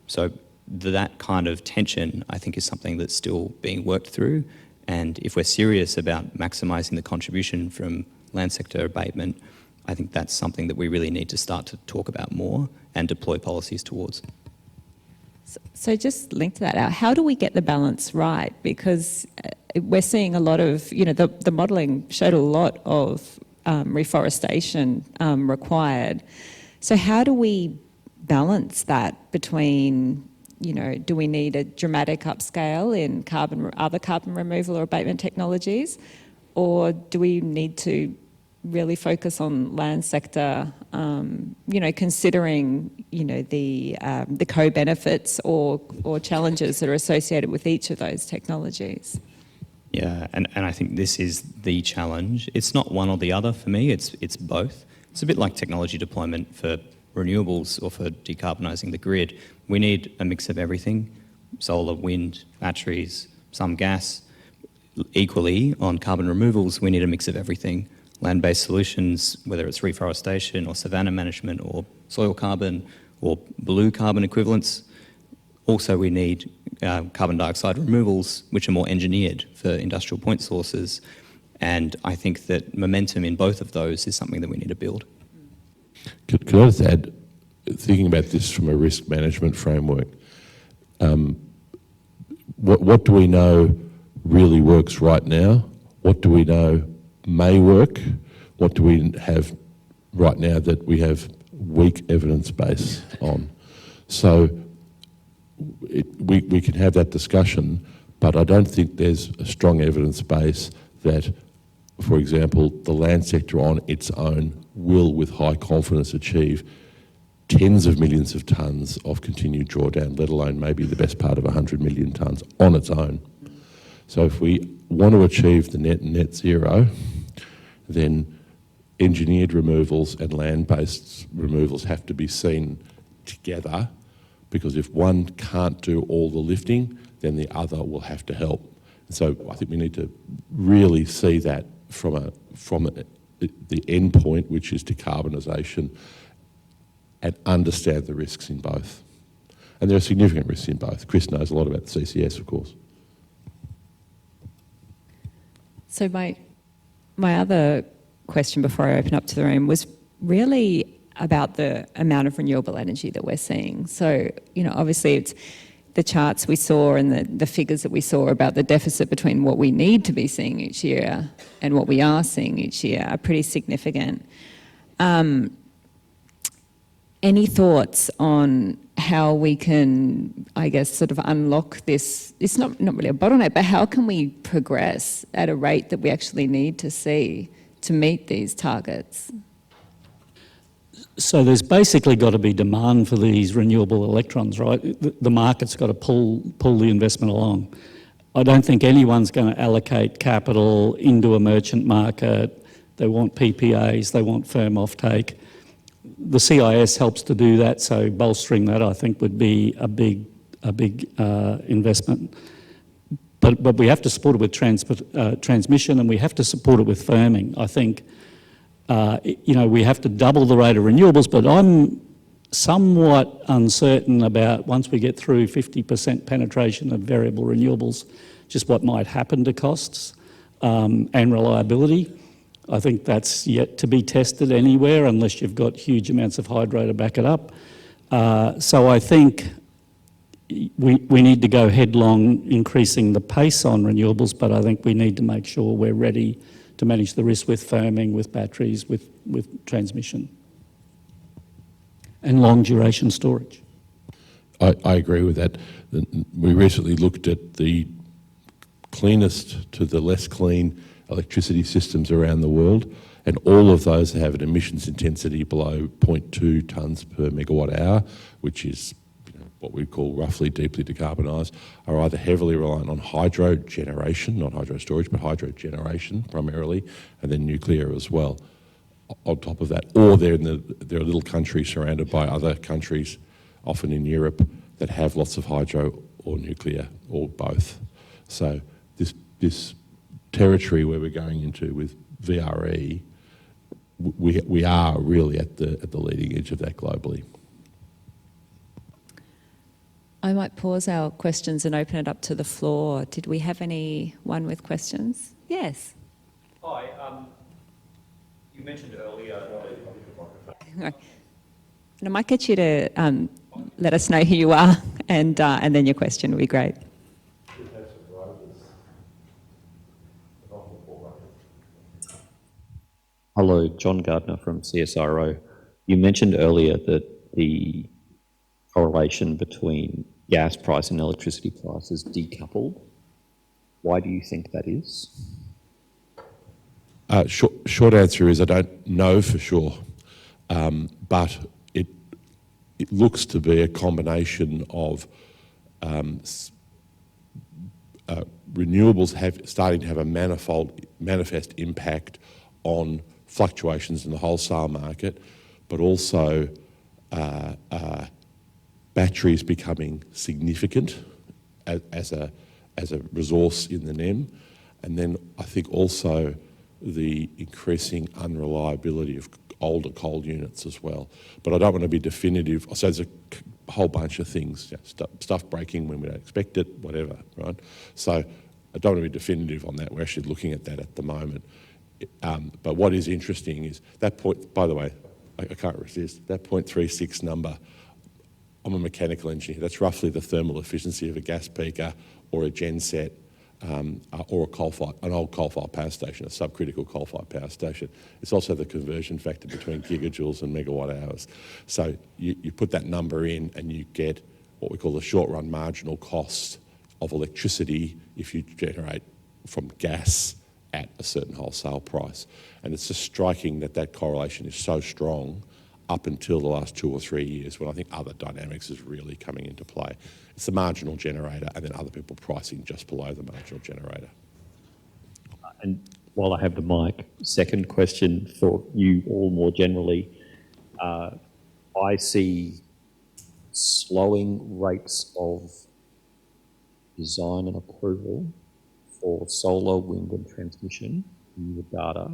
So that kind of tension, I think, is something that's still being worked through. And if we're serious about maximising the contribution from land sector abatement, I think that's something that we really need to start to talk about more and deploy policies towards. So just link to that out. How do we get the balance right? Because we're seeing a lot of, the modelling showed a lot of reforestation required. So how do we balance that between, do we need a dramatic upscale in other carbon removal or abatement technologies, or do we need to really focus on land sector, considering, the co-benefits or challenges that are associated with each of those technologies? Yeah, and I think this is the challenge. It's not one or the other for me, it's both. It's a bit like technology deployment for renewables or for decarbonising the grid. We need a mix of everything: solar, wind, batteries, some gas. Equally, on carbon removals, we need a mix of everything. Land-based solutions, whether it's reforestation or savanna management or soil carbon or blue carbon equivalents. Also, we need carbon dioxide removals, which are more engineered for industrial point sources. And I think that momentum in both of those is something that we need to build. Could I just add, thinking about this from a risk management framework, what do we know really works right now? What do we know may work? What do we have right now that we have weak evidence base on? So we can have that discussion, but I don't think there's a strong evidence base that, for example, the land sector on its own will, with high confidence, achieve tens of millions of tonnes of continued drawdown, let alone maybe the best part of 100 million tonnes on its own. So if we want to achieve the net zero, then engineered removals and land-based removals have to be seen together, because if one can't do all the lifting, then the other will have to help. So I think we need to really see that from the end point, which is decarbonisation, and understand the risks in both. And there are significant risks in both. Chris knows a lot about the CCS, of course. So my other question before I open up to the room was really about the amount of renewable energy that we're seeing. So, obviously the charts we saw and the figures that we saw about the deficit between what we need to be seeing each year and what we are seeing each year are pretty significant. Any thoughts on how we can, I guess, sort of unlock this? It's not really a bottleneck, but how can we progress at a rate that we actually need to see to meet these targets? So there's basically got to be demand for these renewable electrons, right? The market's got to pull the investment along. I don't think anyone's going to allocate capital into a merchant market. They want PPAs, they want firm offtake. The CIS helps to do that, so bolstering that I think would be a big investment. But we have to support it with transmission, and we have to support it with firming. I think we have to double the rate of renewables, but I'm somewhat uncertain about, once we get through 50% penetration of variable renewables, just what might happen to costs and reliability. I think that's yet to be tested anywhere unless you've got huge amounts of hydro to back it up. So I think we need to go headlong increasing the pace on renewables, but I think we need to make sure we're ready to manage the risk with firming, with batteries, with transmission and long duration storage. I agree with that. We recently looked at the cleanest to the less clean electricity systems around the world, and all of those have an emissions intensity below 0.2 tonnes per megawatt hour, which is what we call roughly deeply decarbonised, are either heavily reliant on hydro generation, not hydro storage, but hydro generation primarily, and then nuclear as well on top of that. Or they're little countries surrounded by other countries, often in Europe, that have lots of hydro or nuclear or both. So this territory where we're going into with VRE, we are really at the leading edge of that globally. I might pause our questions and open it up to the floor. Did we have anyone with questions? Yes. Hi. You mentioned earlier. And I might get you to let us know who you are, and then your question will be great. Hello, John Gardner from CSIRO. You mentioned earlier that the correlation between gas price and electricity price is decoupled. Why do you think that is? Short answer is I don't know for sure, but it looks to be a combination of renewables starting to have a manifest impact on fluctuations in the wholesale market, but also batteries becoming significant as a resource in the NEM, and then I think also the increasing unreliability of older coal units as well. But I don't want to be definitive. So there's a whole bunch of things, stuff breaking when we don't expect it, whatever, right? So I don't want to be definitive on that. We're actually looking at that at the moment. But what is interesting is that point, by the way, I can't resist, that 0.36 number. I'm a mechanical engineer. That's roughly the thermal efficiency of a gas peaker or a genset or an old coal-fired power station, a subcritical coal-fired power station. It's also the conversion factor between gigajoules and megawatt hours. So you put that number in and you get what we call the short-run marginal cost of electricity if you generate from gas at a certain wholesale price. And it's just striking that correlation is so strong up until the last 2 or 3 years, when I think other dynamics is really coming into play. It's the marginal generator and then other people pricing just below the marginal generator. And while I have the mic, second question for you all more generally. I see slowing rates of design and approval for solar, wind and transmission in your data.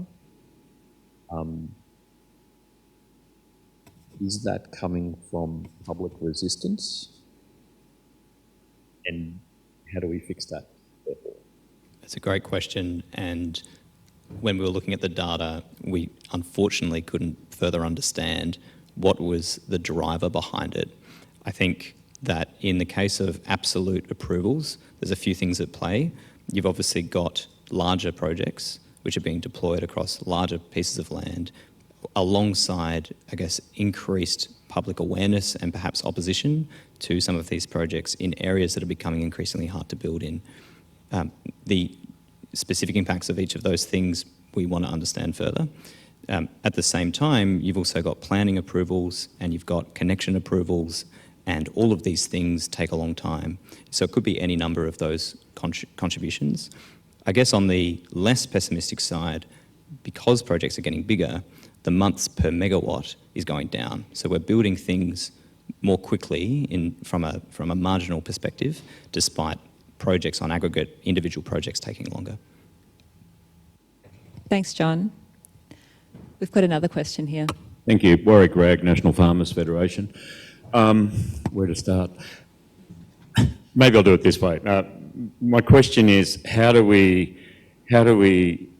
Is that coming from public resistance? And how do we fix that? That's a great question, and when we were looking at the data, we unfortunately couldn't further understand what was the driver behind it. I think that in the case of absolute approvals, there's a few things at play. You've obviously got larger projects which are being deployed across larger pieces of land alongside, I guess, increased public awareness and perhaps opposition to some of these projects in areas that are becoming increasingly hard to build in. The specific impacts of each of those things we want to understand further. At the same time, you've also got planning approvals and you've got connection approvals, and all of these things take a long time. So it could be any number of those contributions. I guess on the less pessimistic side, because projects are getting bigger, the months per megawatt is going down. So we're building things more quickly from a marginal perspective, despite projects on aggregate, individual projects taking longer. Thanks, John. We've got another question here. Thank you. Warwick Ragg, National Farmers Federation. Where to start? Maybe I'll do it this way. My question is, how do we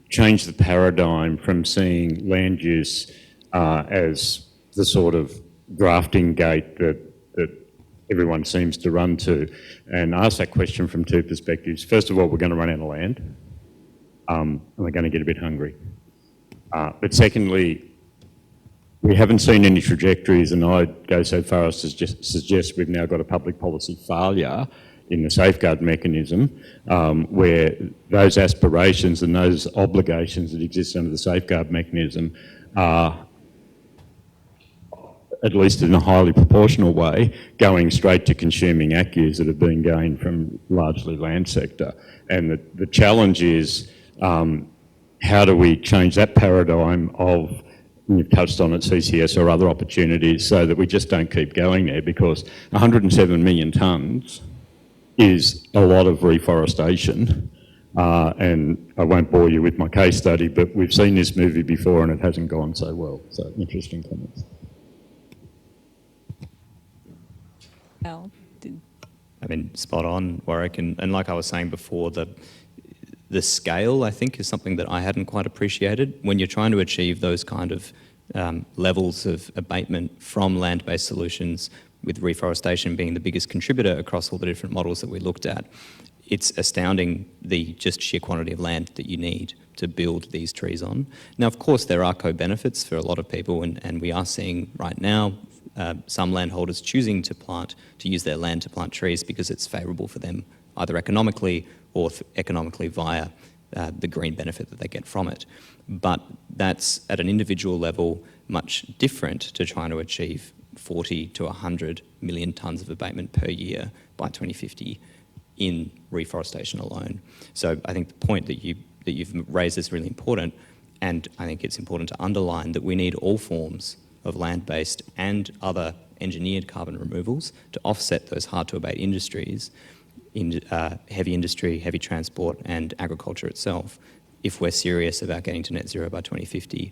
change the paradigm from seeing land use as the sort of grafting gate that everyone seems to run to? And I ask that question from two perspectives. First of all, we're going to run out of land, and we're going to get a bit hungry. But secondly, we haven't seen any trajectories, and I'd go so far as to suggest we've now got a public policy failure in the safeguard mechanism, where those aspirations and those obligations that exist under the safeguard mechanism are, at least in a highly proportional way, going straight to consuming ACCUs that have been gained from largely land sector. And the challenge is, how do we change that paradigm of, you've touched on it, CCS or other opportunities, so that we just don't keep going there, because 107 million tonnes is a lot of reforestation. And I won't bore you with my case study, but we've seen this movie before and it hasn't gone so well. So interesting comments. Al, I mean, spot on, Warwick. And like I was saying before, the scale, I think, is something that I hadn't quite appreciated. When you're trying to achieve those kind of levels of abatement from land-based solutions, with reforestation being the biggest contributor across all the different models that we looked at, it's astounding the just sheer quantity of land that you need to build these trees on. Now, of course, there are co-benefits for a lot of people, and we are seeing right now some landholders choosing to use their land to plant trees because it's favourable for them, either economically or economically via the green benefit that they get from it. But that's, at an individual level, much different to trying to achieve 40 to 100 million tonnes of abatement per year by 2050 in reforestation alone. So I think the point that you've raised is really important, and I think it's important to underline that we need all forms of land-based and other engineered carbon removals to offset those hard-to-abate industries in heavy industry, heavy transport and agriculture itself, if we're serious about getting to net zero by 2050.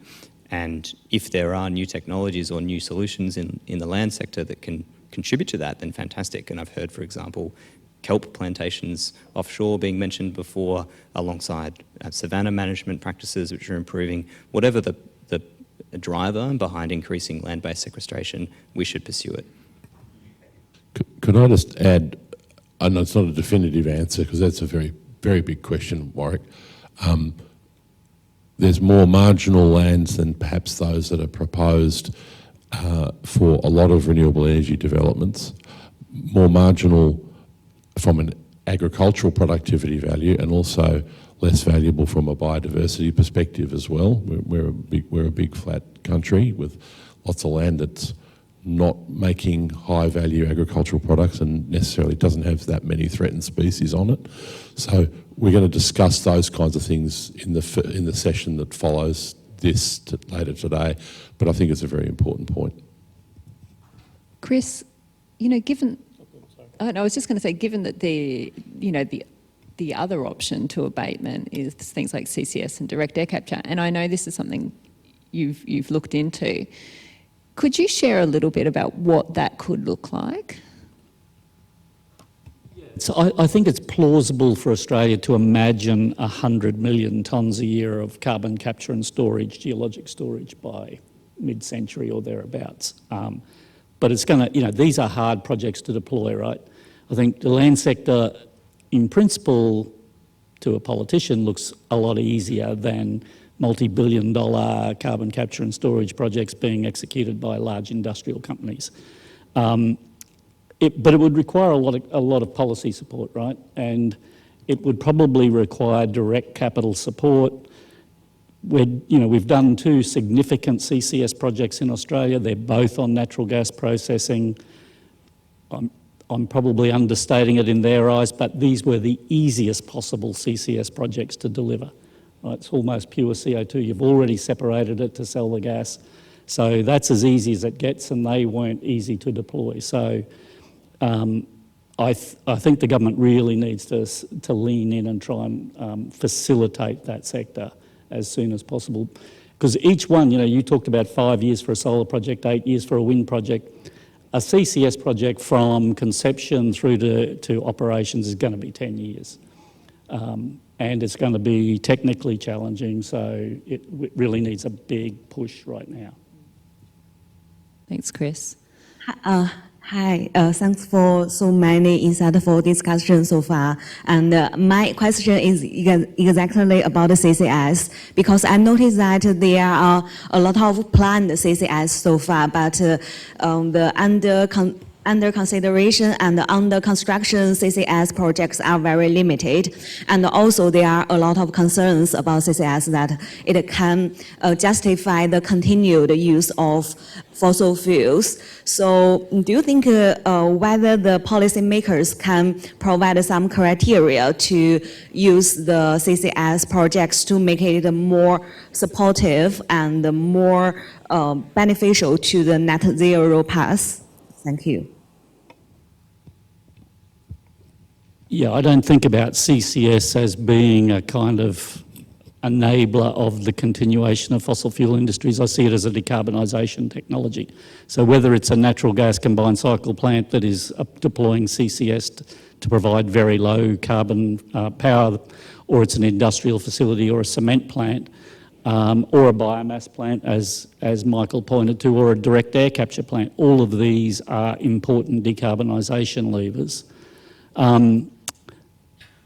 And if there are new technologies or new solutions in the land sector that can contribute to that, then fantastic. And I've heard, for example, kelp plantations offshore being mentioned before, alongside savanna management practices which are improving. Whatever the driver behind increasing land-based sequestration, we should pursue it. Could I just add, I know it's not a definitive answer because that's a very, very big question, Warwick. There's more marginal lands than perhaps those that are proposed for a lot of renewable energy developments, more marginal from an agricultural productivity value and also less valuable from a biodiversity perspective as well. We're a big flat country with lots of land that's not making high value agricultural products and necessarily doesn't have that many threatened species on it. So we're going to discuss those kinds of things in the session that follows this later today, but I think it's a very important point. Chris, given, I was just going to say, given that the other option to abatement is things like CCS and direct air capture, and I know this is something you've looked into, could you share a little bit about what that could look like? So I think it's plausible for Australia to imagine 100 million tonnes a year of carbon capture and storage, geologic storage, by mid-century or thereabouts. but it's going to, these are hard projects to deploy, right? I think the land sector, in principle, to a politician, looks a lot easier than multi-billion-dollar carbon capture and storage projects being executed by large industrial companies. But it would require a lot of policy support, right? And it would probably require direct capital support. We've done 2 significant CCS projects in Australia. They're both on natural gas processing. I'm probably understating it in their eyes, but these were the easiest possible CCS projects to deliver. Right? It's almost pure CO2. You've already separated it to sell the gas. So that's as easy as it gets, and they weren't easy to deploy. So I think the government really needs to lean in and try and facilitate that sector as soon as possible. Because each one, you talked about 5 years for a solar project, 8 years for a wind project. A CCS project from conception through to operations is going to be 10 years. And it's going to be technically challenging, so it really needs a big push right now. Thanks, Chris. Hi, thanks for so many insightful discussions so far. And my question is exactly about the CCS, because I noticed that there are a lot of planned CCS so far, but the under consideration and under construction CCS projects are very limited. And also there are a lot of concerns about CCS that it can justify the continued use of fossil fuels. So do you think whether the policymakers can provide some criteria to use the CCS projects to make it more supportive and more beneficial to the net zero path? Thank you. Yeah, I don't think about CCS as being a kind of enabler of the continuation of fossil fuel industries. I see it as a decarbonisation technology. So whether it's a natural gas combined cycle plant that is deploying CCS to provide very low carbon power, or it's an industrial facility or a cement plant, or a biomass plant, as Michael pointed to, or a direct air capture plant. All of these are important decarbonisation levers.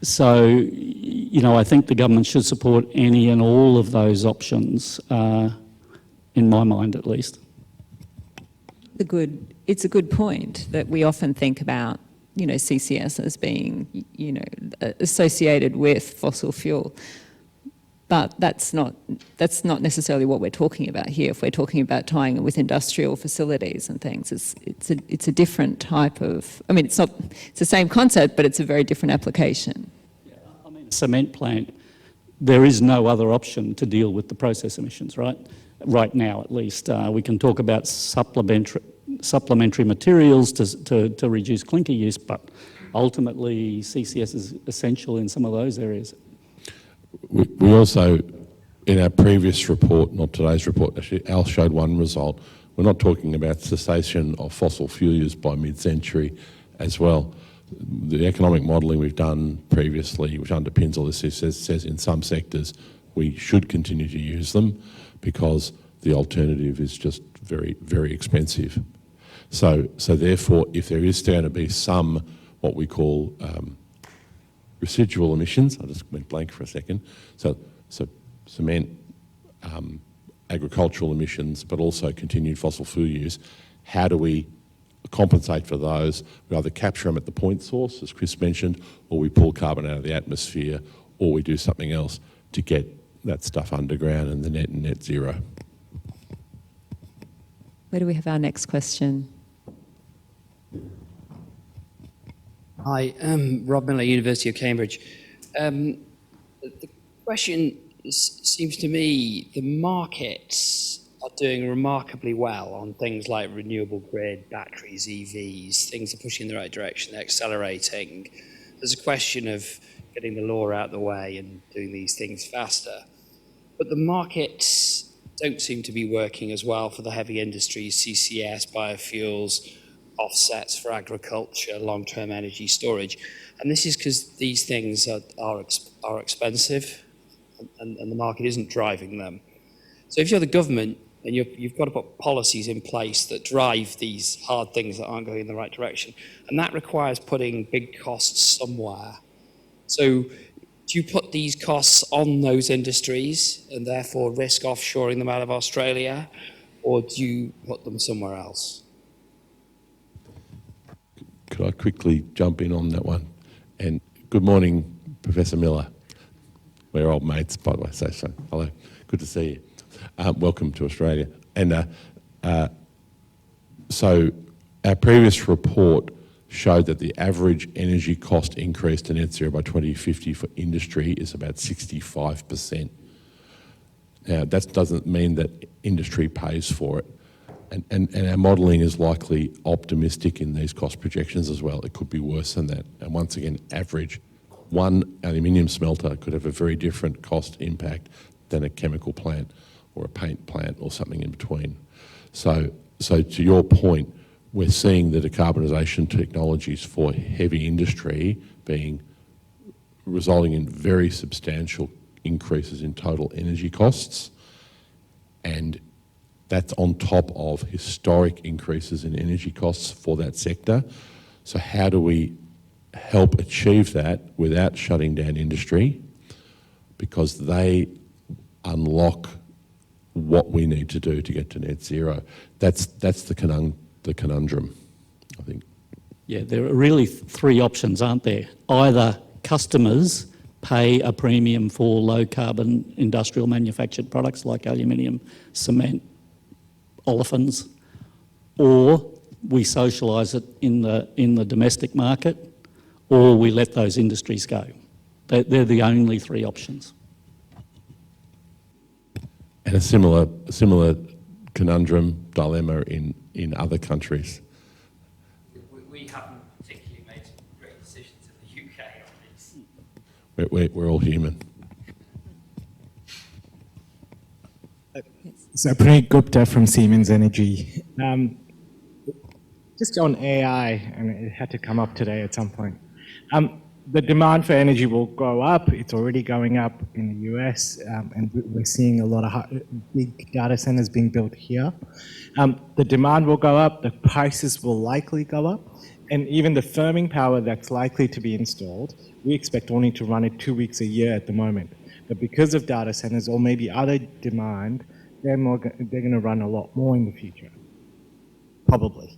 So, I think the government should support any and all of those options, in my mind at least. It's a good point that we often think about, CCS as being, associated with fossil fuel. But that's not necessarily what we're talking about here. If we're talking about tying it with industrial facilities and things, it's a different type of. I mean, it's the same concept, but it's a very different application. Yeah, I mean, cement plant. There is no other option to deal with the process emissions, right? Right now, at least, we can talk about supplementary materials to reduce clinker use, but ultimately CCS is essential in some of those areas. We also, in our previous report, not today's report, actually, Al showed one result. We're not talking about cessation of fossil fuel use by mid-century as well. The economic modelling we've done previously, which underpins all this, says in some sectors we should continue to use them because the alternative is just very, very expensive. So therefore, if there is going to be some, what we call residual emissions, I just went blank for a second, so cement, agricultural emissions, but also continued fossil fuel use, how do we compensate for those? We either capture them at the point source, as Chris mentioned, or we pull carbon out of the atmosphere, or we do something else to get that stuff underground and the net zero. Where do we have our next question? Hi, Rob Miller, University of Cambridge. The question seems to me the markets are doing remarkably well on things like renewable grid, batteries, EVs. Things are pushing in the right direction, they're accelerating. There's a question of getting the law out of the way and doing these things faster. But the markets don't seem to be working as well for the heavy industries, CCS, biofuels, offsets for agriculture, long-term energy storage. And this is because these things are expensive and the market isn't driving them. So if you're the government, then you've got to put policies in place that drive these hard things that aren't going in the right direction. And that requires putting big costs somewhere. So do you put these costs on those industries and therefore risk offshoring them out of Australia, or do you put them somewhere else? Could I quickly jump in on that one? And good morning, Professor Miller. We're old mates, by the way, so hello. Good to see you. Welcome to Australia. And so our previous report showed that the average energy cost increase to net zero by 2050 for industry is about 65%. Now, that doesn't mean that industry pays for it. And our modelling is likely optimistic in these cost projections as well. It could be worse than that. And once again, average. One aluminium smelter could have a very different cost impact than a chemical plant or a paint plant or something in between. So to your point, we're seeing the decarbonisation technologies for heavy industry resulting in very substantial increases in total energy costs, and that's on top of historic increases in energy costs for that sector. So how do we help achieve that without shutting down industry? Because they unlock what we need to do to get to net zero. That's the conundrum, I think. Yeah, there are really three options, aren't there? Either customers pay a premium for low-carbon industrial manufactured products like aluminium, cement, olefins, or we socialise it in the domestic market, or we let those industries go. They're the only three options. And a similar conundrum, dilemma in other countries. We haven't particularly made some great decisions in the UK on these. We're all human. So Praneet Gupta from Siemens Energy. Just on AI, and it had to come up today at some point. The demand for energy will go up. It's already going up in the US, and we're seeing a lot of big data centers being built here. The demand will go up, the prices will likely go up, and even the firming power that's likely to be installed, we expect only to run it 2 weeks a year at the moment. But because of data centers or maybe other demand, they're going to run a lot more in the future, probably.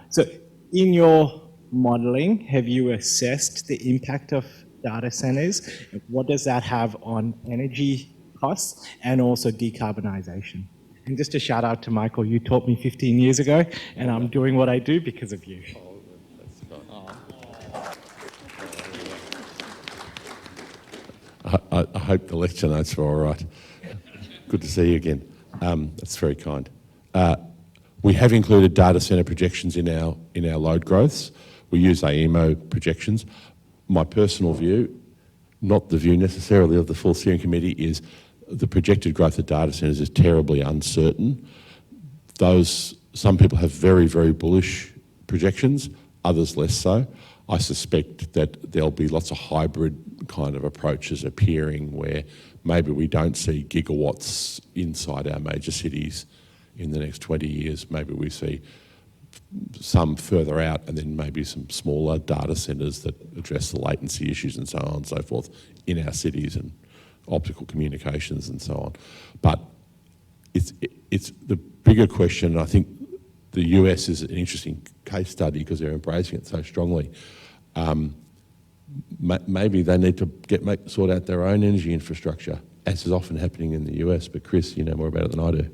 So in your modeling, have you assessed the impact of data centers? What does that have on energy costs and also decarbonization? And just a shout out to Michael, you taught me 15 years ago, and I'm doing what I do because of you. I hope the lecture notes are all right. Good to see you again. That's very kind. We have included data centre projections in our load growths. We use AEMO projections. My personal view, not the view necessarily of the full steering committee, is the projected growth of data centres is terribly uncertain. Some people have very, very bullish projections, others less so. I suspect that there'll be lots of hybrid kind of approaches appearing where maybe we don't see gigawatts inside our major cities in the next 20 years. Maybe we see some further out and then maybe some smaller data centres that address the latency issues and so on and so forth in our cities and optical communications and so on. But it's the bigger question, and I think the US is an interesting case study because they're embracing it so strongly. Maybe they need to sort out their own energy infrastructure, as is often happening in the US. But Chris, you know more about it than I do.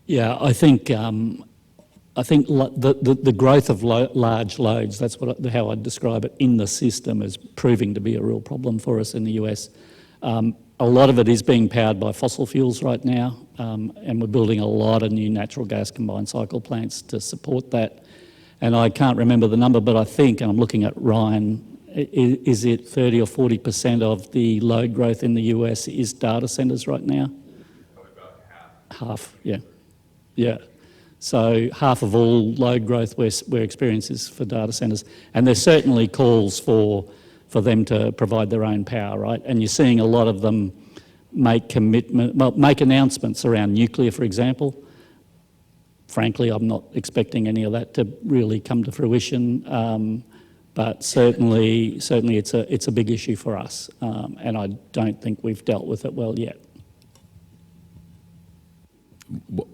Yeah, I think the growth of large loads, that's how I'd describe it, in the system is proving to be a real problem for us in the US. A lot of it is being powered by fossil fuels right now, and we're building a lot of new natural gas combined cycle plants to support that. And I can't remember the number, but I think, and I'm looking at Ryan, is it 30 or 40% of the load growth in the US is data centres right now? About Half, yeah. Yeah. So half of all load growth we're experiencing is for data centres. And there's certainly calls for them to provide their own power, right? And you're seeing a lot of them make announcements around nuclear, for example. frankly, I'm not expecting any of that to really come to fruition. But certainly it's a big issue for us, and I don't think we've dealt with it well yet.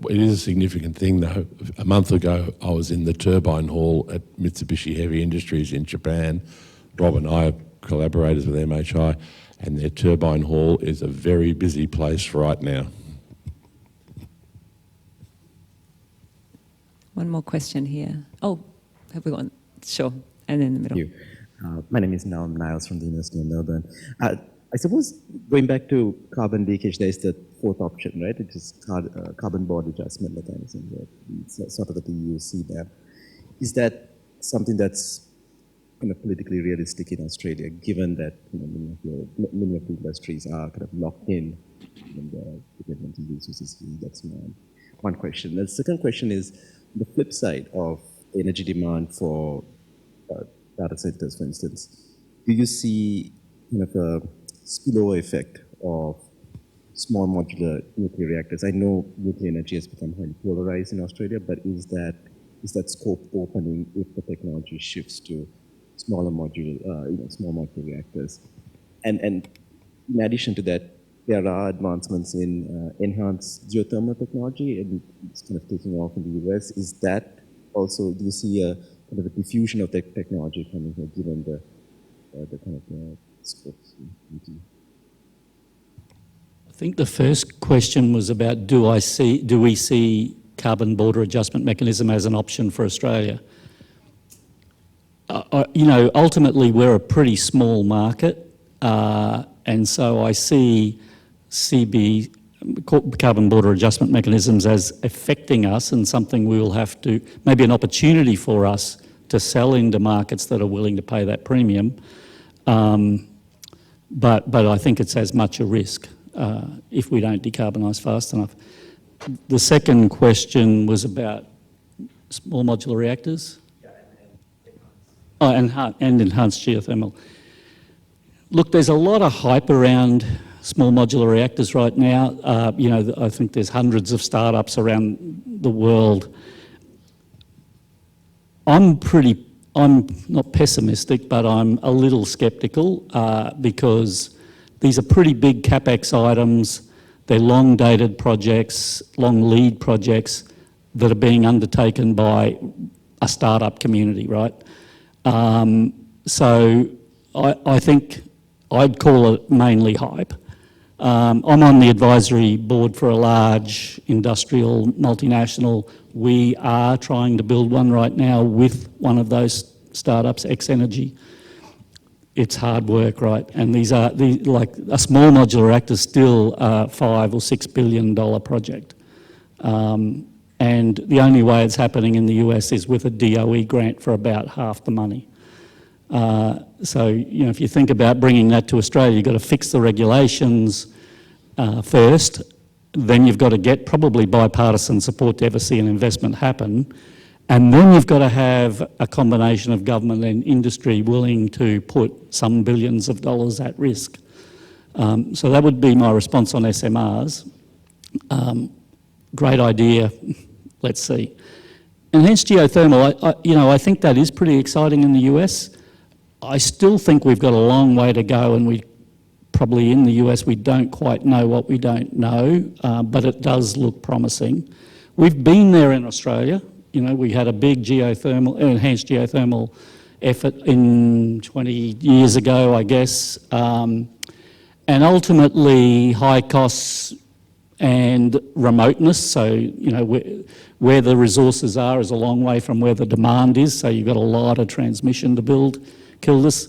It is a significant thing, though. A month ago, I was in the turbine hall at Mitsubishi Heavy Industries in Japan. Rob and I are collaborators with MHI, and their turbine hall is a very busy place right now. One more question here. Oh, have we gone? Sure, and in the middle. Thank you. My name is Niles from the University of Melbourne. I suppose going back to carbon leakage, there's the fourth option, right? Which is carbon border adjustment mechanism. It's sort of the EU CBAM. Is that something that's kind of politically realistic in Australia, given that many of the industries are kind of locked in the development of resources? That's one question. The second question is the flip side of the energy demand for data centers, for instance. Do you see kind of a spillover effect of small modular nuclear reactors? I know nuclear energy has become highly polarized in Australia, but is that scope opening if the technology shifts to smaller modular, small modular reactors? And in addition to that, there are advancements in enhanced geothermal technology, and it's kind of taking off in the US. Is that also, do you see a kind of a diffusion of that technology coming here, given the kind of scopes? I think the first question was about do we see carbon border adjustment mechanism as an option for Australia? Ultimately we're a pretty small market, and so I see carbon border adjustment mechanisms as affecting us and something we will have to, maybe an opportunity for us to sell into markets that are willing to pay that premium. But I think it's as much a risk if we don't decarbonise fast enough. The second question was about small modular reactors? Oh, and enhanced geothermal. Look, there's a lot of hype around small modular reactors right now. I think there's hundreds of startups around the world. I'm not pessimistic, but I'm a little sceptical because these are pretty big capex items. They're long-dated projects, long lead projects that are being undertaken by a startup community, right? So I think I'd call it mainly hype. I'm on the advisory board for a large industrial multinational. We are trying to build one right now with one of those startups, X-Energy. It's hard work, right? And like a small modular reactor is still a $5 or $6 billion project. And the only way it's happening in the US is with a DOE grant for about half the money. So, if you think about bringing that to Australia, you've got to fix the regulations first, then you've got to get probably bipartisan support to ever see an investment happen, and then you've got to have a combination of government and industry willing to put some billions of dollars at risk. So that would be my response on SMRs. Great idea, let's see. Enhanced geothermal, I think that is pretty exciting in the US. I still think we've got a long way to go, and we probably in the US we don't quite know what we don't know, but it does look promising. We've been there in Australia. We had a big enhanced geothermal effort in 20 years ago, I guess, and ultimately high costs and remoteness. So, where the resources are is a long way from where the demand is, so you've got a lot of transmission to kill this.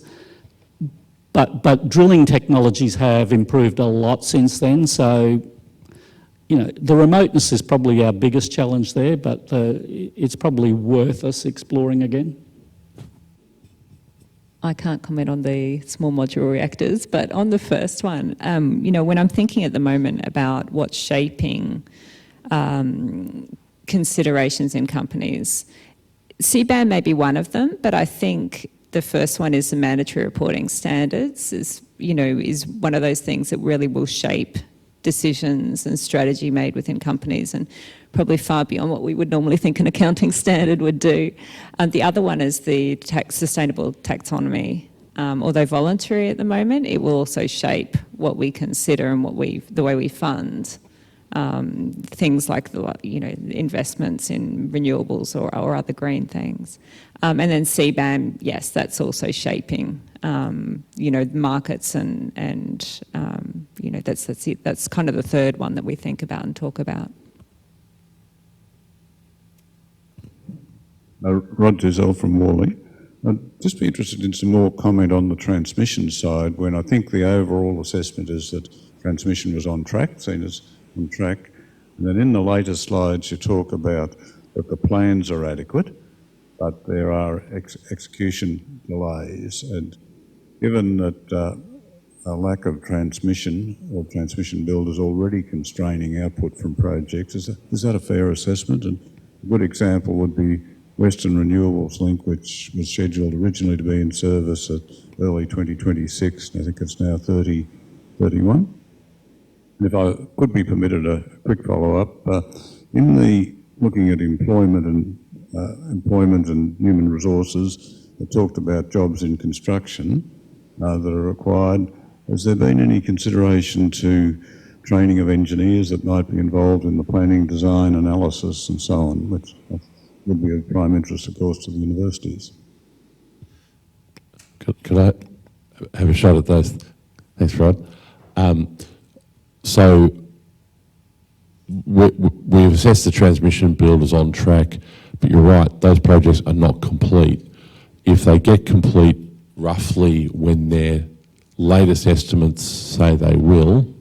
But drilling technologies have improved a lot since then, so the remoteness is probably our biggest challenge there, but it's probably worth us exploring again. I can't comment on the small modular reactors, but on the first one, when I'm thinking at the moment about what's shaping considerations in companies, CBAM may be one of them, but I think the first one is the mandatory reporting standards is one of those things that really will shape decisions and strategy made within companies, and probably far beyond what we would normally think an accounting standard would do. The other one is the sustainable taxonomy. Although voluntary at the moment, it will also shape what we consider and the way we fund things like investments in renewables or other green things. And then CBAM, yes, that's also shaping markets and that's it. That's kind of the third one that we think about and talk about. Rod Dizell from Worley. I'd just be interested in some more comment on the transmission side, when I think the overall assessment is that transmission was on track, seen as on track. And then in the later slides, you talk about that the plans are adequate, but there are execution delays. And given that a lack of transmission or transmission build is already constraining output from projects, is that a fair assessment? And a good example would be Western Renewables Link, which was scheduled originally to be in service at early 2026, and I think it's now 2031. And if I could be permitted a quick follow-up, in the looking at employment and human resources, it talked about jobs in construction that are required. Has there been any consideration to training of engineers that might be involved in the planning, design, analysis, and so on, which would be of prime interest, of course, to the universities? Could I have a shot at those? Thanks, Rod. So we've assessed the transmission build as on track, but you're right, those projects are not complete. If they get complete roughly when their latest estimates say they will,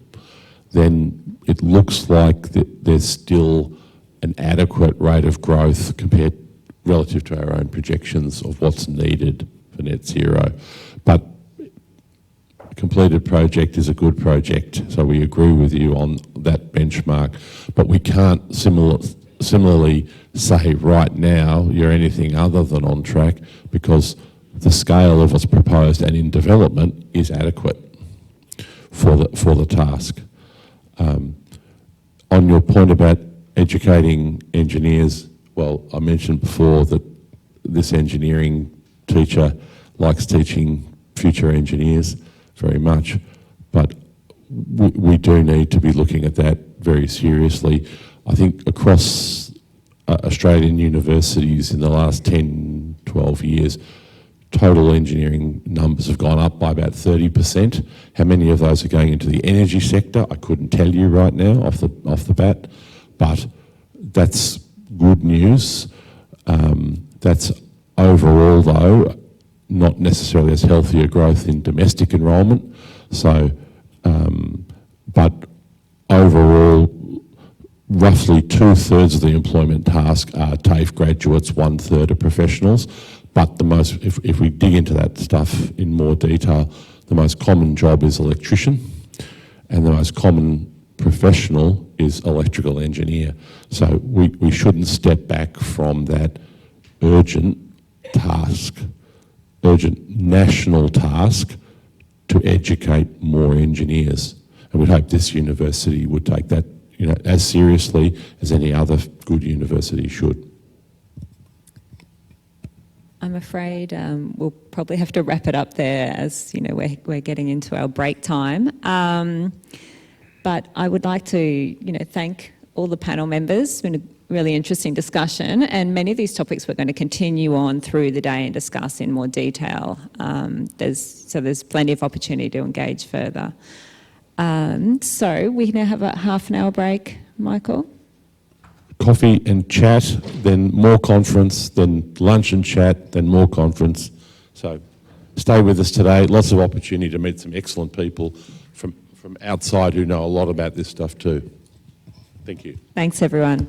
then it looks like there's still an adequate rate of growth compared relative to our own projections of what's needed for net zero. But a completed project is a good project, so we agree with you on that benchmark, but we can't similarly say right now you're anything other than on track, because the scale of what's proposed and in development is adequate for the task. On your point about educating engineers, well, I mentioned before that this engineering teacher likes teaching future engineers very much, but we do need to be looking at that very seriously. I think across Australian universities in the last 10, 12 years, total engineering numbers have gone up by about 30%. How many of those are going into the energy sector? I couldn't tell you right now off the bat, but that's good news. That's overall, though, not necessarily as healthy a growth in domestic enrolment. So, but overall, roughly 2/3 of the employment task are TAFE graduates, 1/3 are professionals. But if we dig into that stuff in more detail, the most common job is electrician, and the most common professional is electrical engineer. So we shouldn't step back from that urgent national task to educate more engineers. And we'd hope this university would take that, as seriously as any other good university should. I'm afraid we'll probably have to wrap it up there, as we're getting into our break time. But I would like to thank all the panel members. It's been a really interesting discussion, and many of these topics we're going to continue on through the day and discuss in more detail. There's plenty of opportunity to engage further. So we now have a half an hour break, Michael. Coffee and chat, then more conference, then lunch and chat, then more conference. So stay with us today. Lots of opportunity to meet some excellent people from outside who know a lot about this stuff too. Thank you. Thanks, everyone.